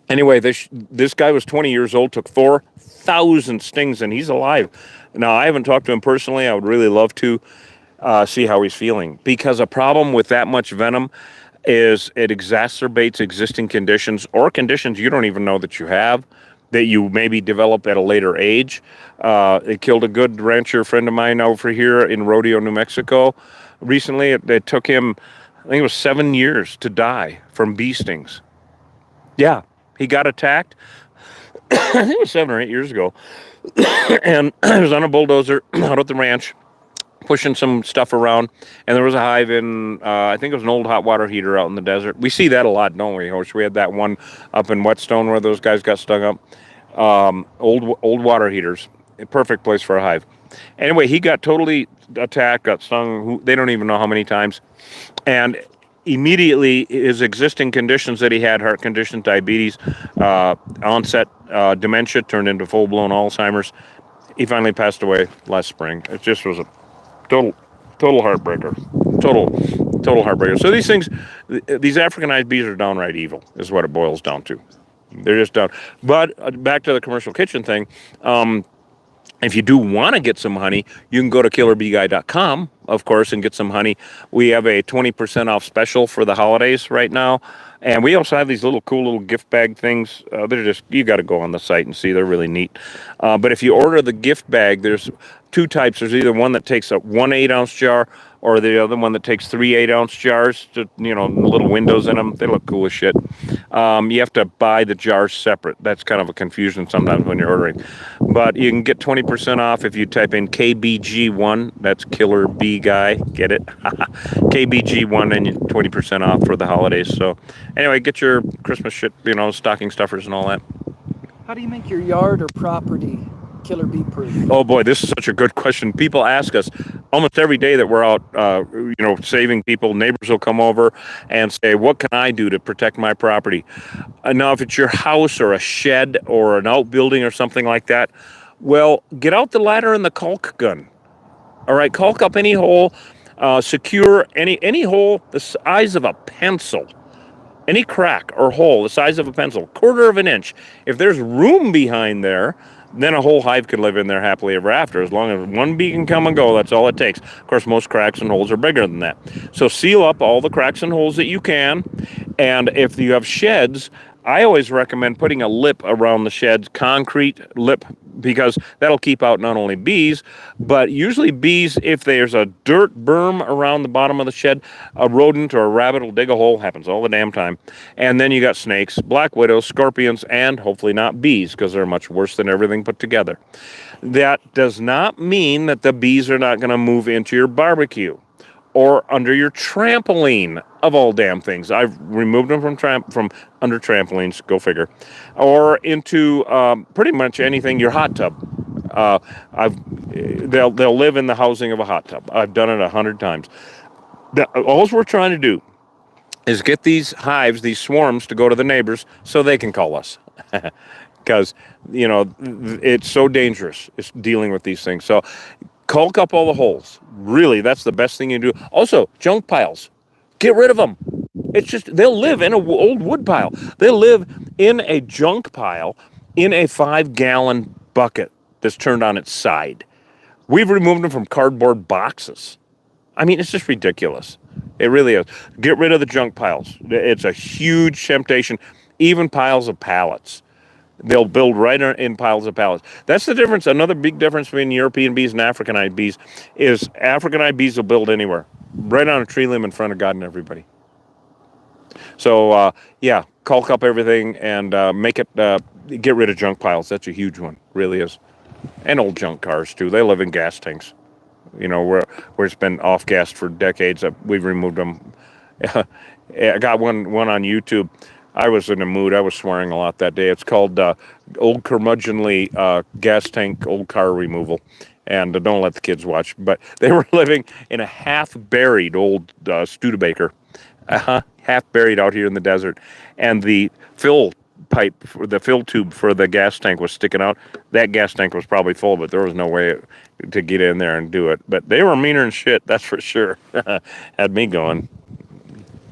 [SPEAKER 1] anyway, this guy was 20 years old, took 4,000 stings, and he's alive. Now, I haven't talked to him personally. I would really love to see how he's feeling, because a problem with that much venom is it exacerbates existing conditions or conditions you don't even know that you have, that you maybe develop at a later age. It killed a good rancher friend of mine over here in Rodeo, New Mexico. Recently, it took him, I think it was 7 years to die from bee stings. Yeah, he got attacked. I think it was 7 or 8 years ago. And I was on a bulldozer out at the ranch, pushing some stuff around, and there was a hive in, I think it was an old hot water heater out in the desert. We see that a lot, don't we, Horse? We had that one up in Whetstone where those guys got stung up. Old water heaters, a perfect place for a hive. Anyway, he got totally attacked, got stung, they don't even know how many times, and immediately his existing conditions that he had, heart conditions, diabetes, onset dementia, turned into full-blown Alzheimer's. He finally passed away last spring. It just was a total heartbreaker. Total heartbreaker. So these things, these Africanized bees are downright evil, is what it boils down to. They're just down. But back to the commercial kitchen thing. If you do want to get some honey, you can go to killerbeeguy.com, of course, and get some honey. We have a 20% off special for the holidays right now. And we also have these cool little gift bag things. They're just, you got to go on the site and see. They're really neat. But if you order the gift bag, there's two types. There's either one that takes a 1 8-ounce jar, or the other one that takes 3 8-ounce jars, to, little windows in them. They look cool as shit. You have to buy the jars separate. That's kind of a confusion sometimes when you're ordering. But you can get 20% off if you type in KBG1. That's Killer Bee Guy. Get it? KBG1, and 20% off for the holidays. So anyway, get your Christmas shit, stocking stuffers and all that.
[SPEAKER 2] How do you make your yard or property killer bee proof?
[SPEAKER 1] Oh boy, this is such a good question. People ask us almost every day that we're out, saving people. Neighbors will come over and say, what can I do to protect my property? Now, if it's your house or a shed or an outbuilding or something like that, well, get out the ladder and the caulk gun. All right, caulk up any hole, secure any hole the size of a pencil. Any crack or hole the size of a pencil, 1/4 of an inch. If there's room behind there, then a whole hive could live in there happily ever after. As long as one bee can come and go, that's all it takes. Of course, most cracks and holes are bigger than that. So seal up all the cracks and holes that you can. And if you have sheds, I always recommend putting a lip around the sheds, concrete lip, because that'll keep out not only bees, but usually bees, if there's a dirt berm around the bottom of the shed, a rodent or a rabbit will dig a hole, happens all the damn time. And then you got snakes, black widows, scorpions, and hopefully not bees, because they're much worse than everything put together. That does not mean that the bees are not going to move into your barbecue or under your trampoline, of all damn things. I've removed them from under trampolines, go figure, or into pretty much anything, your hot tub. They'll live in the housing of a hot tub. I've done it 100 times. All we're trying to do is get these hives, these swarms, to go to the neighbors so they can call us. Because, it's so dangerous, it's dealing with these things. So caulk up all the holes. Really, that's the best thing you can do. Also, junk piles. Get rid of them. It's just, they'll live in an old wood pile. They'll live in a junk pile in a 5-gallon bucket that's turned on its side. We've removed them from cardboard boxes. I mean, it's just ridiculous. It really is. Get rid of the junk piles. It's a huge temptation. Even piles of pallets. They'll build right in piles of pallets. That's the difference. Another big difference between European bees and Africanized bees is Africanized bees will build anywhere, right on a tree limb in front of God and everybody. So, caulk up everything and make it, get rid of junk piles. That's a huge one, really is. And old junk cars, too. They live in gas tanks, where it's been off-gassed for decades. We've removed them. I got one on YouTube. I was in a mood. I was swearing a lot that day. It's called Old Curmudgeonly Gas Tank Old Car Removal. And don't let the kids watch. But they were living in a half-buried old Studebaker. Half-buried out here in the desert. And the fill tube for the gas tank was sticking out. That gas tank was probably full, but there was no way to get in there and do it. But they were meaner than shit, that's for sure. Had me going.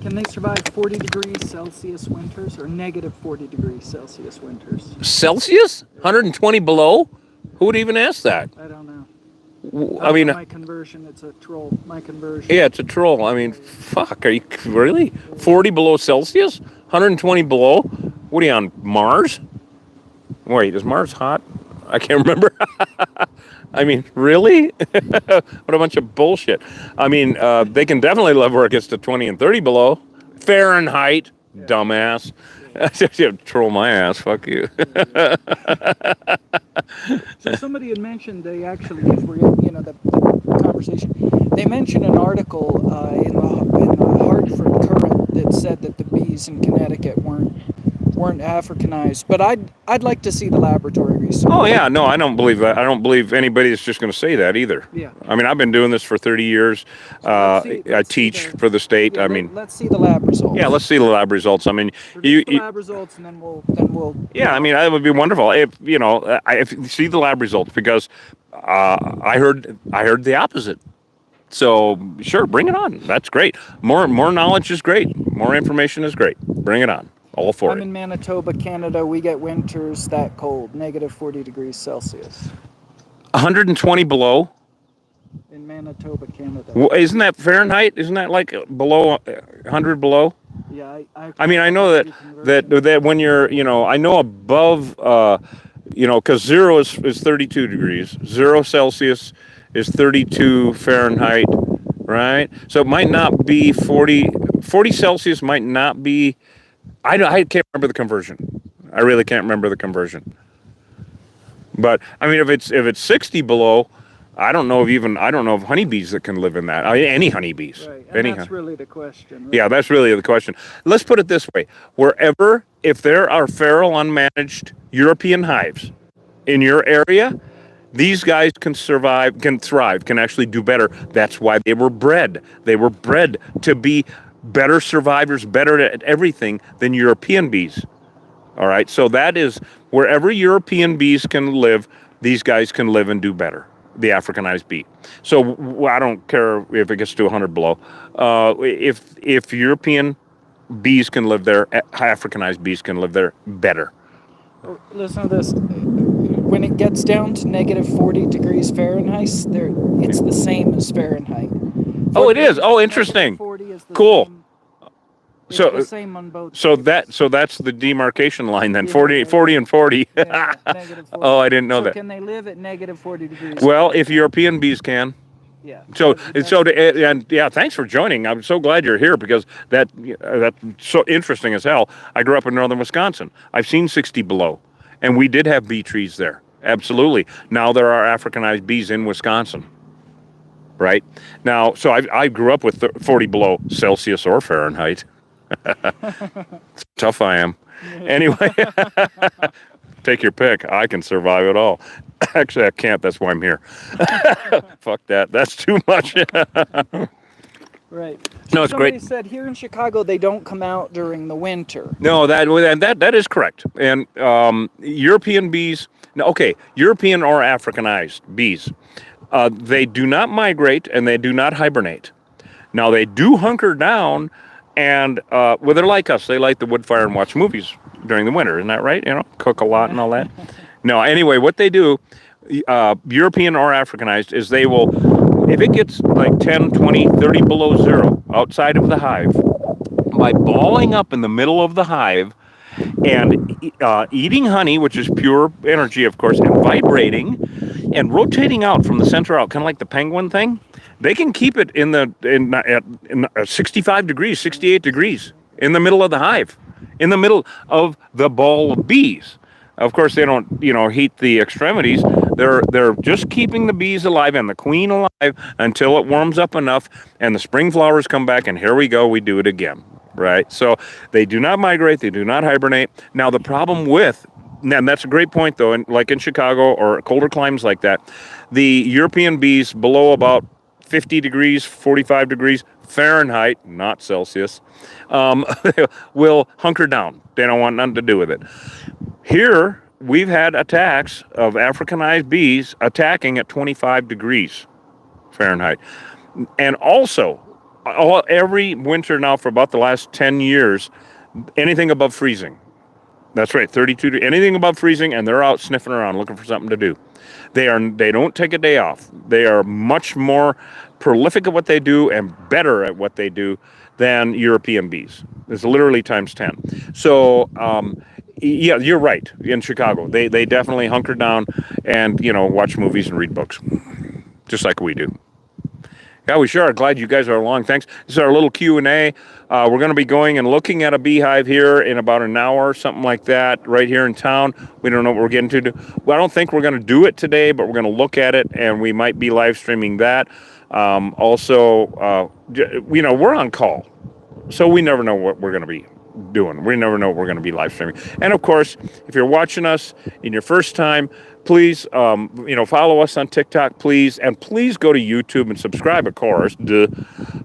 [SPEAKER 2] Can they survive 40 degrees Celsius winters or negative 40 degrees Celsius winters?
[SPEAKER 1] Celsius? 120 below? Who would even ask that?
[SPEAKER 2] I don't know.
[SPEAKER 1] I mean,
[SPEAKER 2] my conversion, it's a troll. My conversion.
[SPEAKER 1] Yeah, it's a troll. I mean, fuck, are you really? 40 below Celsius? 120 below? What are you on, Mars? Wait, is Mars hot? I can't remember. I mean, really? What a bunch of bullshit. I mean, they can definitely live where it gets to 20 and 30 below. Fahrenheit, dumbass. Troll my ass. Fuck you.
[SPEAKER 2] So somebody had mentioned they actually, because we're in, the conversation, they mentioned an article in the Hartford Courant that said that the bees in Connecticut weren't Africanized. But I'd like to see the laboratory research.
[SPEAKER 1] Oh yeah, no, I don't believe that. I don't believe anybody is just going to say that either.
[SPEAKER 2] Yeah.
[SPEAKER 1] I mean, I've been doing this for 30 years. I teach for the state.
[SPEAKER 2] Yeah, let's see the lab results.
[SPEAKER 1] Yeah, let's see the lab results. I mean,
[SPEAKER 2] the lab results, and then we'll.
[SPEAKER 1] Yeah, I mean, that would be wonderful if if you see the lab results, because I heard the opposite. So sure, bring it on. That's great. More knowledge is great. More information is great. Bring it on. All for it.
[SPEAKER 2] I'm in Manitoba, Canada. We get winters that cold, negative 40 degrees Celsius.
[SPEAKER 1] 120 below.
[SPEAKER 2] In Manitoba, Canada.
[SPEAKER 1] Well, isn't that Fahrenheit? Isn't that like below 100 below?
[SPEAKER 2] Yeah,
[SPEAKER 1] I mean, I know that when you're, I know above, because 0 is 32 degrees. 0 Celsius is 32 Fahrenheit, right? So it might not be 40 Celsius might not be, I can't remember the conversion. I really can't remember the conversion. But I mean, if it's 60 below, I don't know of honeybees that can live in that. Any honeybees.
[SPEAKER 2] Right. And that's really the question. Right?
[SPEAKER 1] Yeah, that's really the question. Let's put it this way. If there are feral unmanaged European hives in your area, these guys can survive, can thrive, can actually do better. That's why they were bred. They were bred to be better survivors, better at everything than European bees. All right, so that is wherever European bees can live, these guys can live and do better. The Africanized bee. So I don't care if it gets to 100 below. If European bees can live there, Africanized bees can live there better.
[SPEAKER 2] Listen to this. When it gets down to negative 40 degrees Fahrenheit, it's the same as Fahrenheit.
[SPEAKER 1] Oh, it is. Oh, interesting.
[SPEAKER 2] 40 is
[SPEAKER 1] cool.
[SPEAKER 2] The same on both.
[SPEAKER 1] So that's the demarcation line then. 40 and 40.
[SPEAKER 2] Yeah, -40.
[SPEAKER 1] Oh, I didn't know that.
[SPEAKER 2] Can they live at negative 40 degrees?
[SPEAKER 1] Well, if European bees can.
[SPEAKER 2] Yeah.
[SPEAKER 1] Yeah, thanks for joining. I'm so glad you're here, because that's so interesting as hell. I grew up in northern Wisconsin. I've seen 60 below, and we did have bee trees there. Absolutely. Now there are Africanized bees in Wisconsin. Right now, so I grew up with 40 below Celsius or Fahrenheit. Tough I am. Anyway, take your pick. I can survive it all. Actually, I can't. That's why I'm here. Fuck that. That's too much.
[SPEAKER 2] Right.
[SPEAKER 1] No, it's great.
[SPEAKER 2] Somebody said here in Chicago they don't come out during the winter.
[SPEAKER 1] No, that is correct. And European bees. Okay, European or Africanized bees. They do not migrate and they do not hibernate. Now they do hunker down. And they're like us. They light the wood fire and watch movies during the winter. Isn't that right? Cook a lot and all that. No, anyway, what they do, European or Africanized, is they will, if it gets like 10, 20, 30 below 0 outside of the hive, by balling up in the middle of the hive and eating honey, which is pure energy, of course, and vibrating and rotating out from the center out, kind of like the penguin thing, they can keep it in 65 degrees, 68 degrees in the middle of the hive, in the middle of the ball of bees. Of course, they don't, heat the extremities. They're just keeping the bees alive and the queen alive until it warms up enough and the spring flowers come back, and here we go, we do it again, right? So they do not migrate, they do not hibernate. Now, the problem with, and that's a great point though, and like in Chicago or colder climes like that, the European bees below about 50 degrees, 45 degrees Fahrenheit, not Celsius, will hunker down. They don't want nothing to do with it. Here, we've had attacks of Africanized bees attacking at 25 degrees Fahrenheit. And also, every winter now for about the last 10 years, anything above freezing. That's right, 32, anything above freezing, and they're out sniffing around looking for something to do. They don't take a day off. They are much more prolific at what they do and better at what they do than European bees. It's literally times 10. So, yeah, you're right. In Chicago, they definitely hunker down and, watch movies and read books, just like we do. Yeah, we sure are glad you guys are along. Thanks. This is our little Q&A. We're going to be going and looking at a beehive here in about an hour, something like that, right here in town. We don't know what we're getting to do. Well, I don't think we're going to do it today, but we're going to look at it, and we might be live streaming that. We're on call, so we never know what we're going to be doing. We never know what we're going to be live streaming. And of course, if you're watching us in your first time, please, follow us on TikTok, please, and please go to YouTube and subscribe, of course. Duh.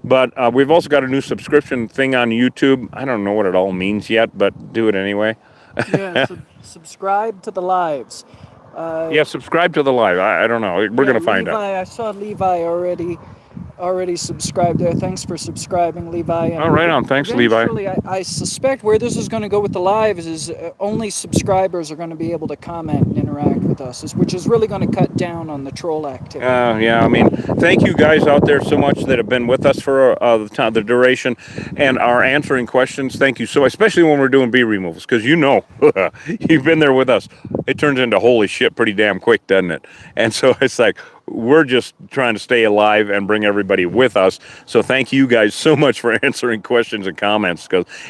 [SPEAKER 1] But we've also got a new subscription thing on YouTube. I don't know what it all means yet, but do it anyway.
[SPEAKER 2] Yeah, subscribe to the lives.
[SPEAKER 1] Yeah, subscribe to the live. I don't know. We're going to find out.
[SPEAKER 2] I saw Levi already subscribed there. Thanks for subscribing, Levi. And
[SPEAKER 1] all right on. Thanks, Levi.
[SPEAKER 2] I suspect where this is going to go with the lives is only subscribers are going to be able to comment and interact with us, which is really going to cut down on the troll activity.
[SPEAKER 1] Yeah, I mean, thank you guys out there so much that have been with us for the duration and are answering questions. Thank you so much, especially when we're doing bee removals, because you've been there with us. It turns into holy shit pretty damn quick, doesn't it? And so it's like, we're just trying to stay alive and bring everybody with us. So thank you guys so much for answering questions and comments.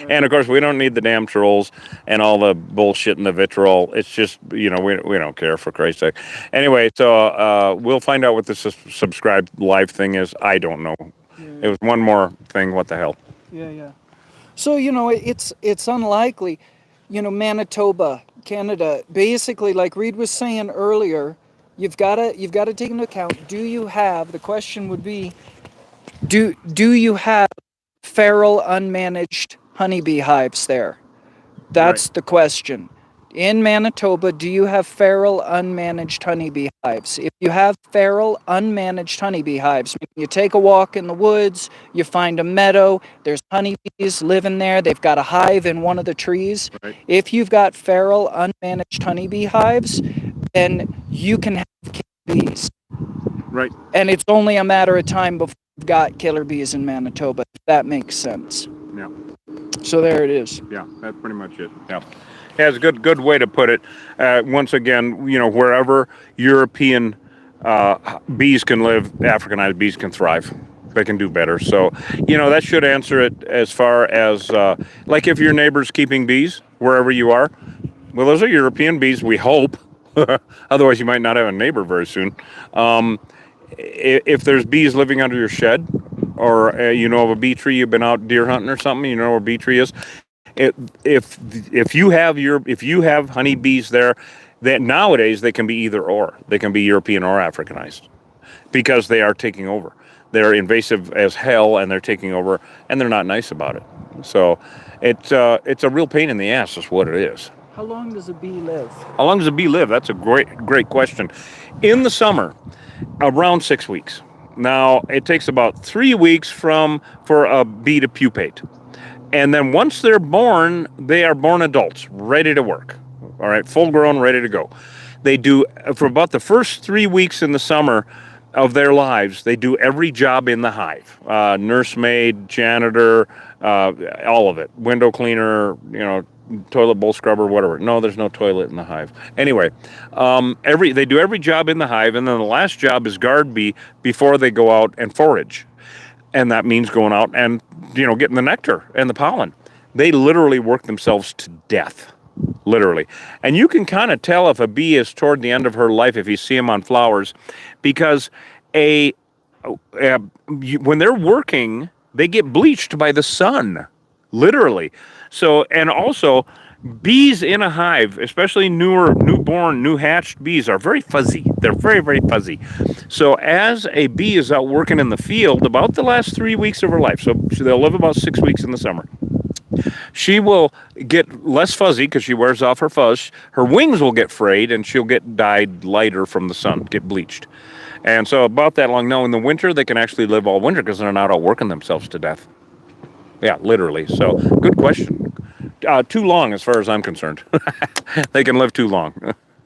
[SPEAKER 1] And of course, we don't need the damn trolls and all the bullshit and the vitriol. It's just, we don't care, for Christ's sake. Anyway, so we'll find out what this subscribe live thing is. I don't know. Yeah. It was one more thing. What the hell?
[SPEAKER 2] Yeah. So, it's unlikely, Manitoba, Canada, basically, like Reed was saying earlier, You've got to take into account, the question would be, do you have feral unmanaged honeybee hives there? That's right. The question. In Manitoba, do you have feral unmanaged honeybee hives? If you have feral unmanaged honeybee hives, you take a walk in the woods, you find a meadow, there's honeybees living there, they've got a hive in one of the trees. Right. If you've got feral unmanaged honeybee hives, then you can have killer bees.
[SPEAKER 1] Right.
[SPEAKER 2] And it's only a matter of time before you've got killer bees in Manitoba, if that makes sense.
[SPEAKER 1] Yeah.
[SPEAKER 2] So there it is.
[SPEAKER 1] Yeah, that's pretty much it. Yeah. Yeah, it's a good way to put it. Once again, wherever European bees can live, Africanized bees can thrive. They can do better. So, that should answer it as far as, like if your neighbor's keeping bees, wherever you are, well, those are European bees, we hope. Otherwise, you might not have a neighbor very soon. If there's bees living under your shed, or of a bee tree, you've been out deer hunting or something, you know where a bee tree is. If you have honeybees there, that nowadays they can be either or. They can be European or Africanized, because they are taking over. They're invasive as hell, and they're taking over, and they're not nice about it. So it's a real pain in the ass, is what it is.
[SPEAKER 2] How long does a bee live?
[SPEAKER 1] How long does a bee live? That's a great question. In the summer, around 6 weeks. Now, it takes about 3 weeks for a bee to pupate. And then once they're born, they are born adults, ready to work. All right, full grown, ready to go. They do, for about the first 3 weeks in the summer of their lives, they do every job in the hive. Nursemaid, janitor, all of it. Window cleaner, toilet bowl scrubber, whatever. No, there's no toilet in the hive. Anyway, they do every job in the hive, and then the last job is guard bee before they go out and forage. And that means going out and, getting the nectar and the pollen. They literally work themselves to death. Literally. And you can kind of tell if a bee is toward the end of her life if you see them on flowers, because when they're working, they get bleached by the sun. Literally. So, and also, bees in a hive, especially newborn, new hatched bees, are very fuzzy. They're very, very fuzzy. So as a bee is out working in the field about the last 3 weeks of her life, so they'll live about 6 weeks in the summer, she will get less fuzzy because she wears off her fuzz. Her wings will get frayed, and she'll get dyed lighter from the sun, get bleached. And so about that long. Now, in the winter, they can actually live all winter because they're not out working themselves to death. Yeah, literally. So, good question. Too long, as far as I'm concerned. They can live too long.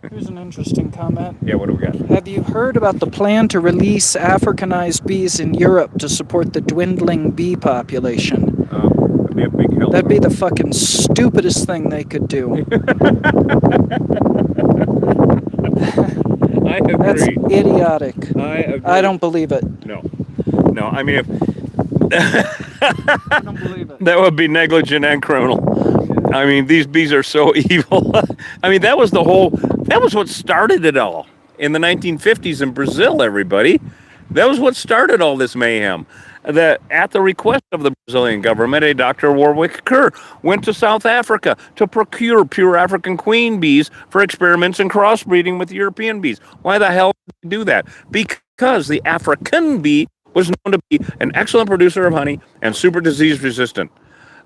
[SPEAKER 2] Here's an interesting comment.
[SPEAKER 1] Yeah, what do we got?
[SPEAKER 2] Have you heard about the plan to release Africanized bees in Europe to support the dwindling bee population?
[SPEAKER 1] That'd be a big help.
[SPEAKER 2] That'd be the fucking stupidest thing they could do.
[SPEAKER 1] I agree.
[SPEAKER 2] That's idiotic.
[SPEAKER 1] I agree.
[SPEAKER 2] I don't believe it.
[SPEAKER 1] No. No, I mean, if
[SPEAKER 2] I don't believe it.
[SPEAKER 1] that would be negligent and criminal. I mean, these bees are so evil. I mean, that was what started it all in the 1950s in Brazil, everybody. That was what started all this mayhem. That at the request of the Brazilian government, a Dr. Warwick Kerr went to South Africa to procure pure African queen bees for experiments in crossbreeding with European bees. Why the hell did he do that? Because the African bee was known to be an excellent producer of honey and super disease resistant.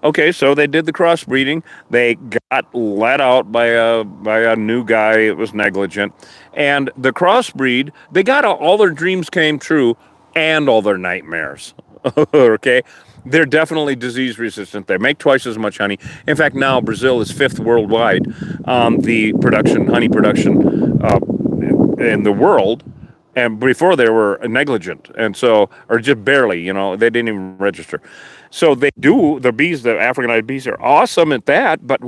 [SPEAKER 1] Okay, so they did the crossbreeding. They got let out by a new guy. It was negligent, and the crossbreed. They got all their dreams came true, and all their nightmares. Okay, they're definitely disease resistant. They make twice as much honey. In fact, now Brazil is fifth worldwide on the honey production in the world. And before they were negligent, and so, or just barely, they didn't even register. So the bees, the Africanized bees are awesome at that, but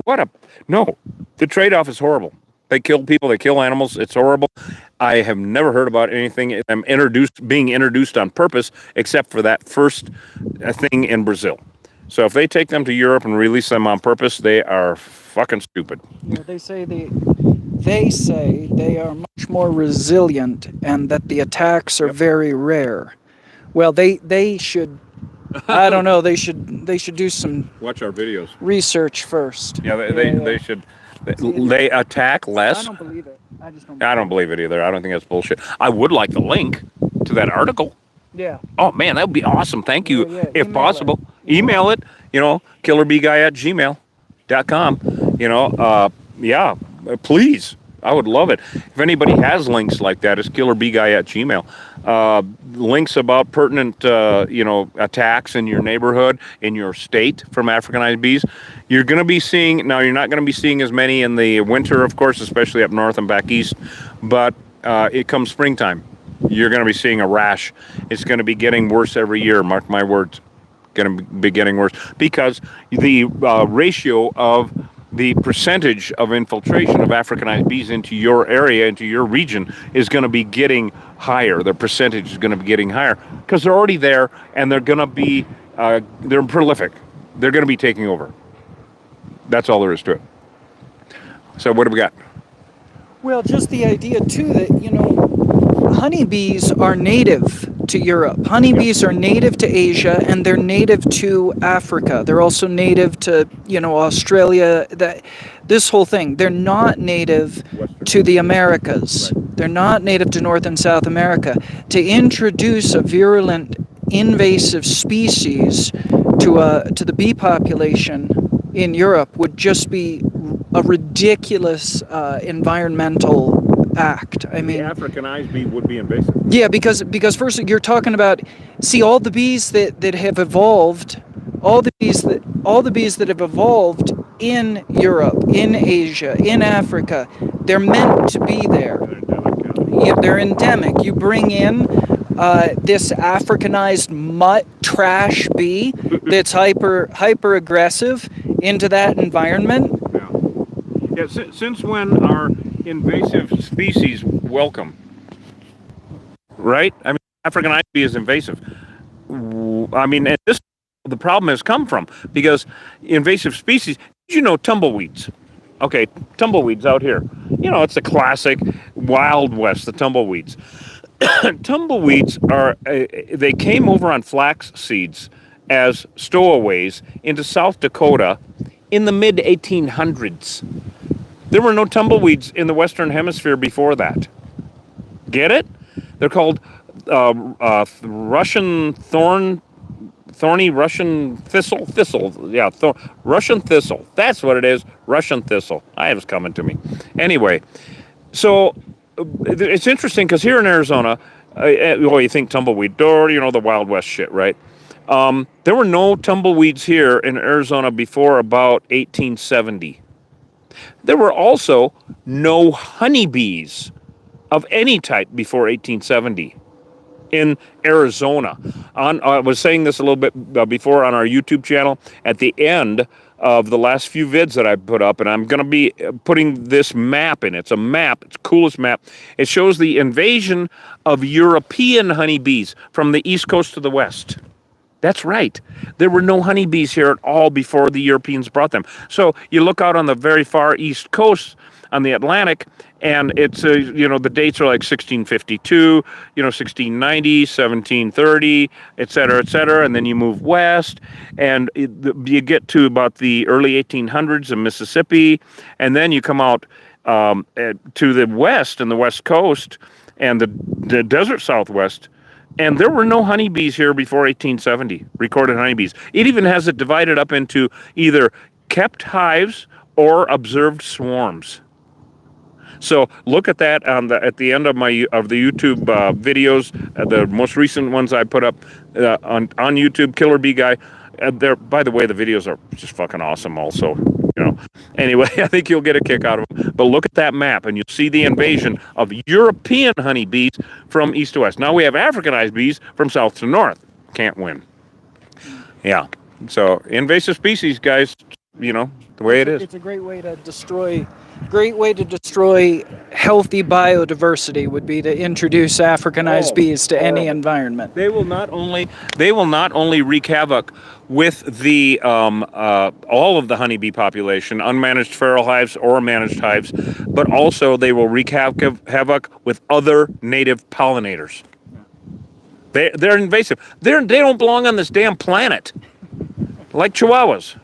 [SPEAKER 1] no, the trade-off is horrible. They kill people, they kill animals, it's horrible. I have never heard about anything being introduced on purpose, except for that first thing in Brazil. So if they take them to Europe and release them on purpose, they are fucking stupid.
[SPEAKER 2] Yeah, they say they are much more resilient and that the attacks are very rare. Well, they should. I don't know. They should do some
[SPEAKER 1] Watch our videos.
[SPEAKER 2] research first.
[SPEAKER 1] Yeah, they should. They attack less.
[SPEAKER 2] I don't believe it. I just don't.
[SPEAKER 1] I don't believe it either. I don't think that's bullshit. I would like the link to that article.
[SPEAKER 2] Yeah.
[SPEAKER 1] Oh man, that would be awesome. Thank you.
[SPEAKER 2] Yeah,
[SPEAKER 1] If
[SPEAKER 2] email
[SPEAKER 1] possible,
[SPEAKER 2] it.
[SPEAKER 1] email it. killerbeeguy@gmail.com. Yeah, please. I would love it. If anybody has links like that, it's killerbeeguy@gmail. Links about pertinent, attacks in your neighborhood, in your state from Africanized bees. You're going to be seeing, now you're not going to be seeing as many in the winter, of course, especially up north and back east, but it comes springtime. You're going to be seeing a rash. It's going to be getting worse every year, mark my words. Going to be getting worse because the ratio of the percentage of infiltration of Africanized bees into your area, into your region, is going to be getting higher. The percentage is going to be getting higher because they're already there and they're going to be, they're prolific. They're going to be taking over. That's all there is to it. So what do we got?
[SPEAKER 2] Well, just the idea too that honeybees are native to Europe. Honeybees are native to Asia, and they're native to Africa. They're also native to, Australia. This whole thing. They're not native to the Americas. They're not native to North and South America. To introduce a virulent, invasive species to the bee population in Europe would just be a ridiculous environmental act. I mean,
[SPEAKER 1] the Africanized bee would be invasive.
[SPEAKER 2] Yeah, because first you're talking about, see, all the bees that have evolved, all the bees that have evolved in Europe, in Asia, in Africa, they're meant to be there. They're endemic. You bring in this Africanized mutt trash bee that's hyper aggressive into that environment.
[SPEAKER 1] Yeah. Since when are invasive species welcome? Right? I mean, Africanized bee is invasive. I mean, and the problem has come from because invasive species. Tumbleweeds. Okay, tumbleweeds out here. It's a classic Wild West. The tumbleweeds. Tumbleweeds they came over on flax seeds as stowaways into South Dakota in the mid 1800s. There were no tumbleweeds in the Western Hemisphere before that. Get it? They're called Russian thorny Russian thistle. Yeah, Russian thistle. That's what it is. Russian thistle. It was coming to me. Anyway, so it's interesting because here in Arizona, you think tumbleweed, the Wild West shit, right? There were no tumbleweeds here in Arizona before about 1870. There were also no honeybees of any type before 1870 in Arizona. I was saying this a little bit before on our YouTube channel. At the end of the last few vids that I put up, and I'm going to be putting this map in. It's a map. It's the coolest map. It shows the invasion of European honeybees from the east coast to the west. That's right. There were no honeybees here at all before the Europeans brought them. So you look out on the very far east coast on the Atlantic, and it's the dates are like 1652, 1690, 1730, et cetera, and then you move west, and you get to about the early 1800s in Mississippi, and then you come out to the west and the west coast and the desert Southwest. And there were no honeybees here before 1870, recorded honeybees. It even has it divided up into either kept hives or observed swarms. So look at that at the end of the YouTube videos, the most recent ones I put up on YouTube, Killer Bee Guy. By the way, the videos are just fucking awesome also. Anyway, I think you'll get a kick out of them. But look at that map, and you'll see the invasion of European honeybees from east to west. Now we have Africanized bees from south to north. Can't win. Yeah. So invasive species, guys, the way it is.
[SPEAKER 2] It's a great way to destroy healthy biodiversity would be to introduce Africanized bees to any environment.
[SPEAKER 1] They will not only wreak havoc with the all of the honeybee population, unmanaged feral hives or managed hives, but also they will wreak havoc with other native pollinators. They're invasive. They don't belong on this damn planet, like chihuahuas.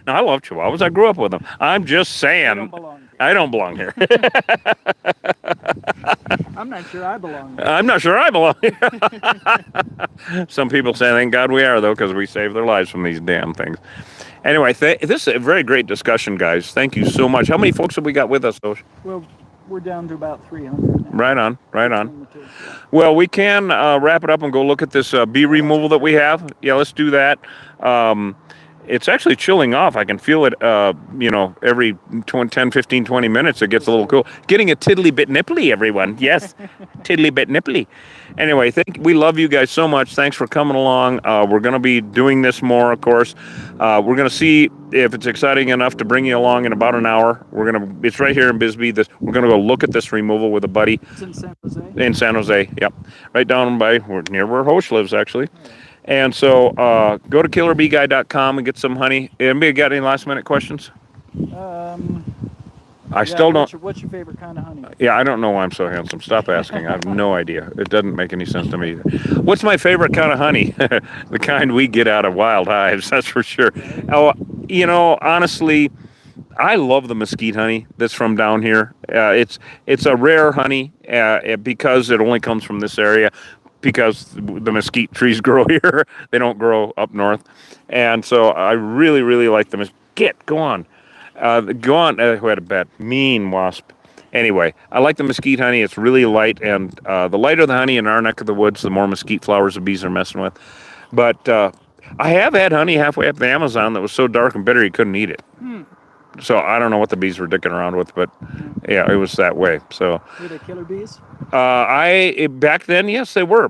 [SPEAKER 1] Now, I love chihuahuas. I grew up with them. I'm just saying, I don't belong here.
[SPEAKER 2] I'm not sure I belong here.
[SPEAKER 1] I'm not sure I belong here. Some people say, thank God we are, though, because we save their lives from these damn things. Anyway, this is a very great discussion, guys. Thank you so much. How many folks have we got with us, Osh?
[SPEAKER 2] Well, we're down to about 300 now.
[SPEAKER 1] Right on. Well, we can wrap it up and go look at this bee removal that we have. Yeah, let's do that. It's actually chilling off. I can feel it, every 10, 15, 20 minutes it gets a little cool. Getting a tiddly bit nipply, everyone. Yes, tiddly bit nipply. Anyway, we love you guys so much. Thanks for coming along. We're going to be doing this more, of course. We're going to see if it's exciting enough to bring you along in about an hour. It's right here in Bisbee. We're going to go look at this removal with a buddy.
[SPEAKER 2] It's in San Jose?
[SPEAKER 1] In San Jose, yep. Right down near where Hosh lives, actually. And so go to killerbeeguy.com and get some honey. Anybody got any last minute questions? I still don't.
[SPEAKER 2] What's your favorite kind of honey?
[SPEAKER 1] Yeah, I don't know why I'm so handsome. Stop asking. I have no idea. It doesn't make any sense to me either. What's my favorite kind of honey? The kind we get out of wild hives, that's for sure. Oh, honestly, I love the mesquite honey that's from down here. It's a rare honey because it only comes from this area. Because the mesquite trees grow here. They don't grow up north. And so I really, really like the mesquite. Go on. Who had a bad, mean wasp. Anyway, I like the mesquite honey. It's really light. And the lighter the honey in our neck of the woods, the more mesquite flowers the bees are messing with. But I have had honey halfway up the Amazon that was so dark and bitter you couldn't eat it. So I don't know what the bees were dicking around with, but yeah, it was that way. So
[SPEAKER 2] were they killer bees?
[SPEAKER 1] Back then, yes, they were.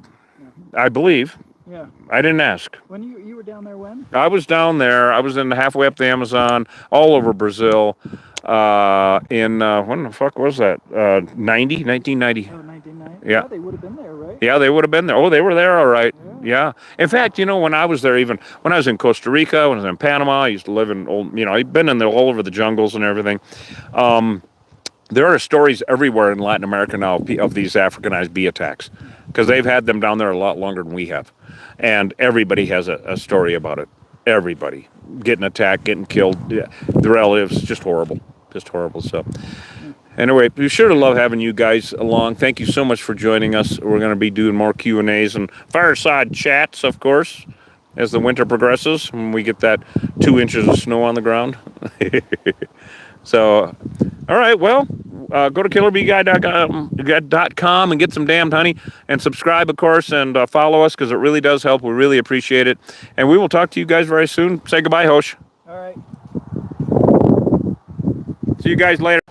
[SPEAKER 1] I believe.
[SPEAKER 2] Yeah.
[SPEAKER 1] I didn't ask.
[SPEAKER 2] When you were down there when?
[SPEAKER 1] I was down there. I was in halfway up the Amazon, all over Brazil. When the fuck was that? 1990.
[SPEAKER 2] Oh, 1990.
[SPEAKER 1] Yeah.
[SPEAKER 2] They would have been there, right?
[SPEAKER 1] Yeah, they would have been there. Oh, they were there, all right. Yeah. In fact, when I was there, even when I was in Costa Rica, when I was in Panama, I used to live in I've been in there all over the jungles and everything. There are stories everywhere in Latin America now of these Africanized bee attacks because they've had them down there a lot longer than we have. And everybody has a story about it. Everybody getting attacked, getting killed. Yeah. The relatives, just horrible. Just horrible. So anyway, we sure love having you guys along. Thank you so much for joining us. We're going to be doing more Q&As and fireside chats, of course, as the winter progresses, when we get that 2 inches of snow on the ground. So, all right, well, go to killerbeeguy.com and get some damned honey, and subscribe, of course, and follow us because it really does help. We really appreciate it. And we will talk to you guys very soon. Say goodbye, Hosh.
[SPEAKER 2] All right.
[SPEAKER 1] See you guys later.